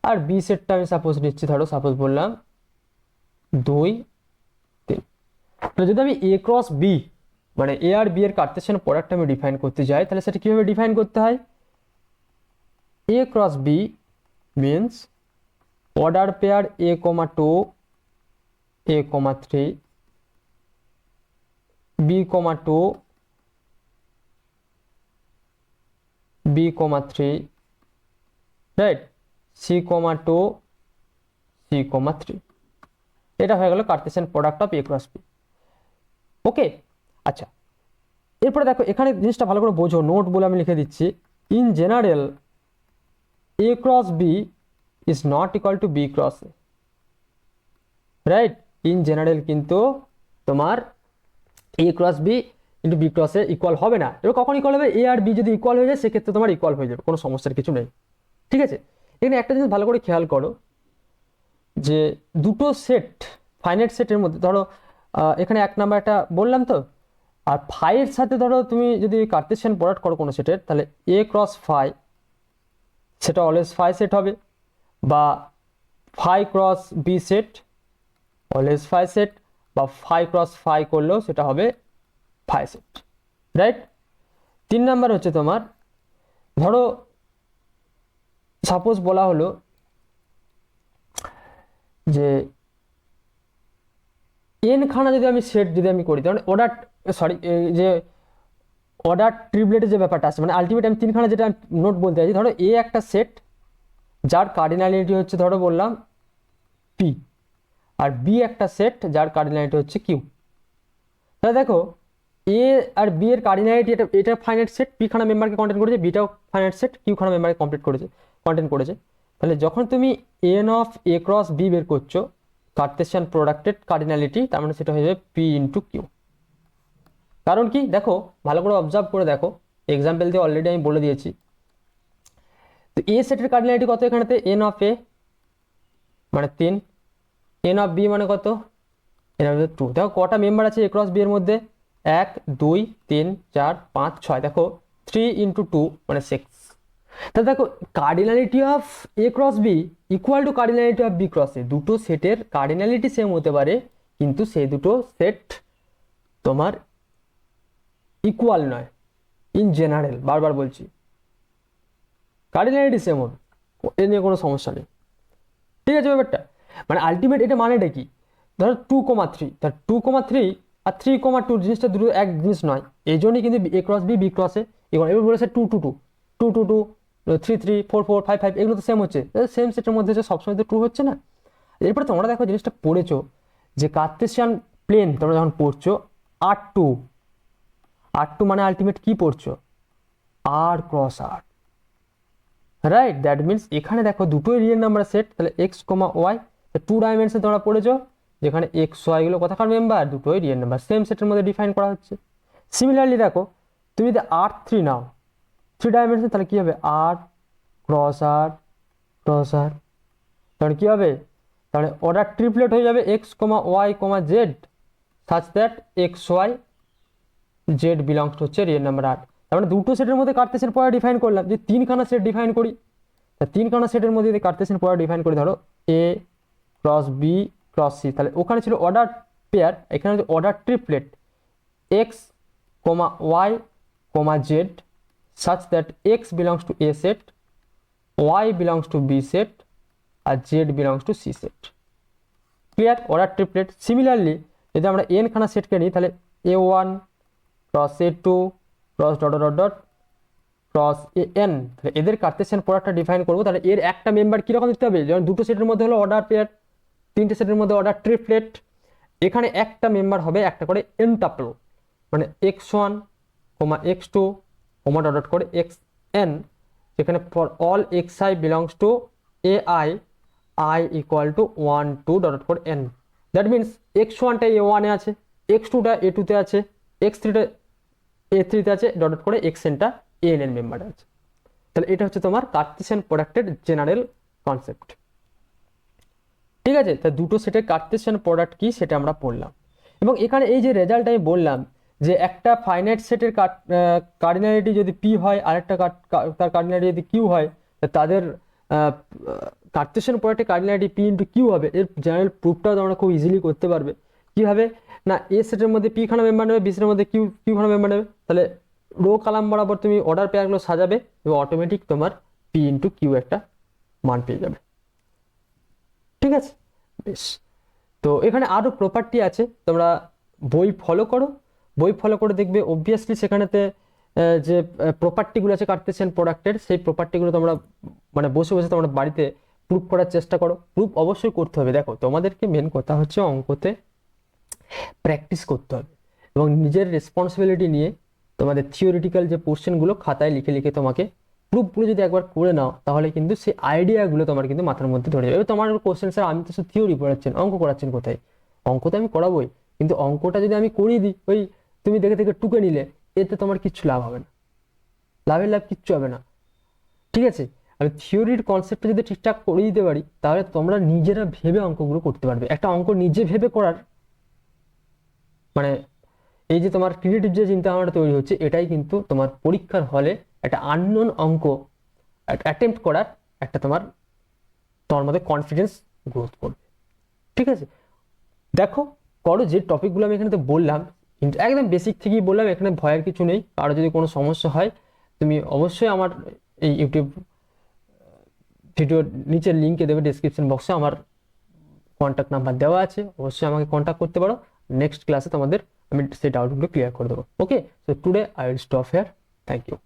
R B সেটটা আমি সাপোজ নিচ্ছি ধরো সাপোজ বললাম 2 3। তাহলে যদি আমি এ ক্রস বি মানে এ আর বি এর কার্টেসিয়ান প্রোডাক্ট আমি ডিফাইন করতে যাই, তাহলে সেটা কিভাবে ডিফাইন করতে হয়? A cross B means order pair a comma 2 a comma 3 b comma 2 b comma 3, right, c comma 2 c comma 3। এটা হয়ে গেল Cartesian product of A cross B. Okay, আচ্ছা এরপরে দেখো এখানে জিনিসটা ভালো করে বোঝো, নোট বলে আমি লিখে দিচ্ছি। In general A cross B is not equal to B cross A, right. In general কিন্তু তোমার A cross B into B cross A equal হবে না। এবার কখন ইকুয়াল হবে? এ আর বি যদি ইকুয়াল হয়ে যায় সেক্ষেত্রে তোমার ইকুয়াল হয়ে যাবে, কোনো সমস্যার কিছু নেই, ঠিক আছে। এখানে একটা জিনিস ভালো করে খেয়াল করো যে দুটো সেট ফাইনাইট সেটের মধ্যে ধরো এখানে এক নাম্বার একটা বললাম তো, আর ফাইয়ের সাথে ধরো তুমি যদি কার্টেসিয়ান প্রোডাক্ট করো কোনো সেটের, তাহলে এ ক্রস ফাই সেটা অলওয়েজ ফাই সেট হবে, বা phi cross B set always phi set, বা ফাই ক্রস ফাই করলেও সেটা হবে ফাই সেট, রাইট। 3 নাম্বার হচ্ছে তোমার ধরো সাপোজ বলা হলো যে এন খানা যদি আমি সেট যদি আমি করি, তাহলে অর্ডার সরি যে অর্ডার ট্রিপলেটের যে ব্যাপারটা আছে মানে আলটিমেট আমি 3খানা যেটা নোট বলতে চাইছি, ধরো এ একটা সেট যার কার্ডিনালিটি হচ্ছে ধরো বললাম পি, আর বি একটা সেট যার কার্ডিনালিটি হচ্ছে কিউ। তাহলে দেখো এ আর বি এর কার্ডিনালিটি এটা ফাইনাইট সেট, পি খানা মেম্বারকে কন্টেন্ট করেছে, বিটাও ফাইনাইট সেট, কিউ খানা মেম্বারকে কন্টেন্ট করেছে। তাহলে যখন তুমি n of A cross B বের করছো কার্টেসিয়ান প্রোডাক্টের কার্ডিনালিটি, তার মানে সেটা হয়ে যাবে পি ইন্টু কিউ। কারণ কি দেখো ভালো করে অবজার্ভ করে দেখো, এক্সাম্পল দিয়ে অলরেডি আমি বলে দিয়েছি। তো এ সেটের কার্ডিনালিটি কত এখানেতে? এন অফ এ মানে 3, এন অফ বি মানে কত? N of 2। দেখো কটা মেম্বার আছে এ ক্রস বি এর মধ্যে? 1 2 3 4 5 6, দেখো 3 ইন্টু 2 মানে 6। তাহলে দেখো cardinality of A cross B equal to cardinality of B cross A. দুটো সেটের কার্ডিনালিটি সেম হতে পারে কিন্তু সেই দুটো সেট তোমার ইকুয়াল নয়। ইন জেনারেল বারবার বলছি কার্ডিনালিটি সেম হবে, এ নিয়ে কোনো সমস্যা নেই, ঠিক আছে ব্যাপারটা। মানে আলটিমেট এটা মানেটা কি? ধরো 2,3, তার 2,3 আর 3,2 জিনিসটা দুটো এক জিনিস নয়, এই জন্যই কিন্তু এ ক্রস বি বি ক্রসে এবার বলেছে 2 2 2 2 2 2 3 3 4 4 5 5 এগুলো তো সেম হচ্ছে, সেম সেটের মধ্যে যে সবসময় তো ট্রু হচ্ছে না। এরপরে তোমরা দেখো জিনিসটা পড়েছো যে কার্টেসিয়ান প্লেন তোমরা যখন পড়ছো R2 মানে আলটিমেট কি পড়ছো? R cross R, right. That means এখানে দেখো দুটোই রিয়েল নাম্বার সেট, তাহলে এক্স কমা ওয়াই 2 ডাইমেনশন তোমরা পড়েছো, যেখানে এক্স ওয়াই গুলো কোথাকার মেম্বার, দুটোই রিয়েল নাম্বার, সেম সেটের মধ্যে ডিফাইন করা হচ্ছে। সিমিলারলি দেখো তুমি যদি R3 নাও, 3 ডাইমেনশন, তাহলে কি হবে আর ক্রস আর ক্রস আর, তাহলে কি হবে, তাহলে অর্ডার ট্রিপলেট হয়ে যাবে x comma y comma z such that x y z belongs to হচ্ছে রিয়েল নাম্বার আর। তার মানে দুটো সেটের মধ্যে কার্টেসিয়ান প্রোডাক্ট ডিফাইন করলাম, যে তিনখানা সেট ডিফাইন করি, তা তিনখানা সেটের মধ্যে যদি কার্টেসিয়ান প্রোডাক্ট ডিফাইন করি, ধরো A cross B cross C, তাহলে ওখানে ছিল অর্ডার পেয়ার, এখানে হচ্ছে order triplet x comma y comma z such that x belongs to A set, y belongs to B set আর z belongs to C set. Clear, order triplet. Similarly যদি আমরা n খানা সেটকে নিই, তাহলে A one cross A two cross dot dot dot cross A n, তাহলে এদের Cartesian প্রোডাক্টটা ডিফাইন করবো। তাহলে এর একটা মেম্বার কীরকম দিতে হবে, যেমন দুটো সেটের মধ্যে হলো অর্ডার পেয়ার, তিনটে সেটের মধ্যে অর্ডার ট্রিপলেট, এখানে একটা মেম্বার হবে একটা করে এনটাপলো, মানে x one comma x two comma dot dot করে এক্স এন, যেখানে for all x i belongs to A i i equal to 1 2 dot dot করে এন। দ্যাট মিনস এক্স ওয়ানটা এ ওয়ানে আছে, এক্স টুটা এ টুতে আছে, এক্স থ্রিটা এ থ্রিতে আছে, ডট ডট করে এক্স এনটা এ এন এর মেম্বার আছে। তাহলে এটা হচ্ছে তোমার কার্টেসিয়ান প্রোডাক্টের জেনারেল কনসেপ্ট। ঠিক আছে, তা দুটো সেটের কার্টেসিয়ান প্রোডাক্ট কি সেটা আমরা পড়লাম। এবং এখানে এই যে রেজাল্ট আমি বললাম যে একটা ফাইনাইট সেটের কার্ডিনালিটি যদি পি হয়, আরেকটা তার কার্ডিনালিটি যদি কিউ হয়, তাদের কার্টেসিয়ান প্রোডাক্টের কার্ডিনালিটি পি ইন্টু কিউ হবে। এর জেনারেল প্রুফটাও তোমরা খুব ইজিলি করতে পারবে। কীভাবে না, এ সেটের মধ্যে পি খানা মেম্বার নেবে, বি সেটের মধ্যে কিউ খানা মেম্বার নেবে, তাহলে রো কালাম বরাবর তুমি অর্ডার পেয়ারগুলো সাজাবে এবং অটোমেটিক তোমার পি ইন্টু কিউ একটা মান পেয়ে যাবে। ঠিক আছে, বেশ। তো এখানে আরও প্রপার্টি আছে, তোমরা বই ফলো করো, বই ফলো করে দেখবে অবভিয়াসলি সেখানেতে যে প্রপার্টিগুলো আছে কার্টেসিয়ান প্রোডাক্টের, সেই প্রপার্টিগুলো তোমরা মানে বসে বসে তোমরা বাড়িতে প্রুফ করার চেষ্টা করো। প্রুফ অবশ্যই করতে হবে। দেখো তোমাদেরকে মেন কথা হচ্ছে অঙ্কতে প্র্যাকটিস করতে হবে এবং নিজের রেসপন্সিবিলিটি নিয়ে তোমাদের থিওরিটিক্যাল যে পোর্শনগুলো খাতায় লিখে লিখে তোমাকে প্রুফগুলো যদি একবার করে নাও, তাহলে কিন্তু সেই আইডিয়াগুলো তোমার কিন্তু মাথার মধ্যে ধরে যাবে। তোমার কোশ্চেন, স্যার আমি তো সব থিওরি পড়াচ্ছেন, অঙ্ক করাচ্ছেন কোথায়? অঙ্ক তো আমি করাবোই, কিন্তু অঙ্কটা যদি আমি করিয়ে দিই, ওই তুমি দেখে দেখে টুকে নিলে, এতে তোমার কিচ্ছু লাভ হবে না, লাভ কিচ্ছু হবে না। ঠিক আছে, আমি থিওরির কনসেপ্টটা যদি ঠিকঠাক করে দিতে পারি, তাহলে তোমরা নিজেরা ভেবে অঙ্কগুলো করতে পারবে। একটা অঙ্ক নিজে ভেবে করার মানে এই যে তোমার ক্রিয়েটিভ যে চিন্তা ভাবনাটা তৈরি হচ্ছে, এটাই কিন্তু তোমার পরীক্ষার হলে একটা আননোন অঙ্ক অ্যাটেম্প্ট করার একটা তোমার মধ্যে কনফিডেন্স গ্রোথ করবে। ঠিক আছে, দেখো করো যে টপিকগুলো আমি এখানে তো বললাম, একদম বেসিক থেকেই বললাম, এখানে ভয়ের কিছু নেই। আর যদি কোনো সমস্যা হয়, তুমি অবশ্যই আমার এই ইউটিউব ভিডিওর নিচের লিঙ্কে দেবে, ডিসক্রিপশন বক্সে আমার কন্ট্যাক্ট নাম্বার দেওয়া আছে, অবশ্যই আমাকে কন্ট্যাক্ট করতে পারো। নেক্সট ক্লাসে তোমাদের আমি সেই ডাউটগুলো ক্লিয়ার করে দেবো। Okay, so today I will stop here. Thank you.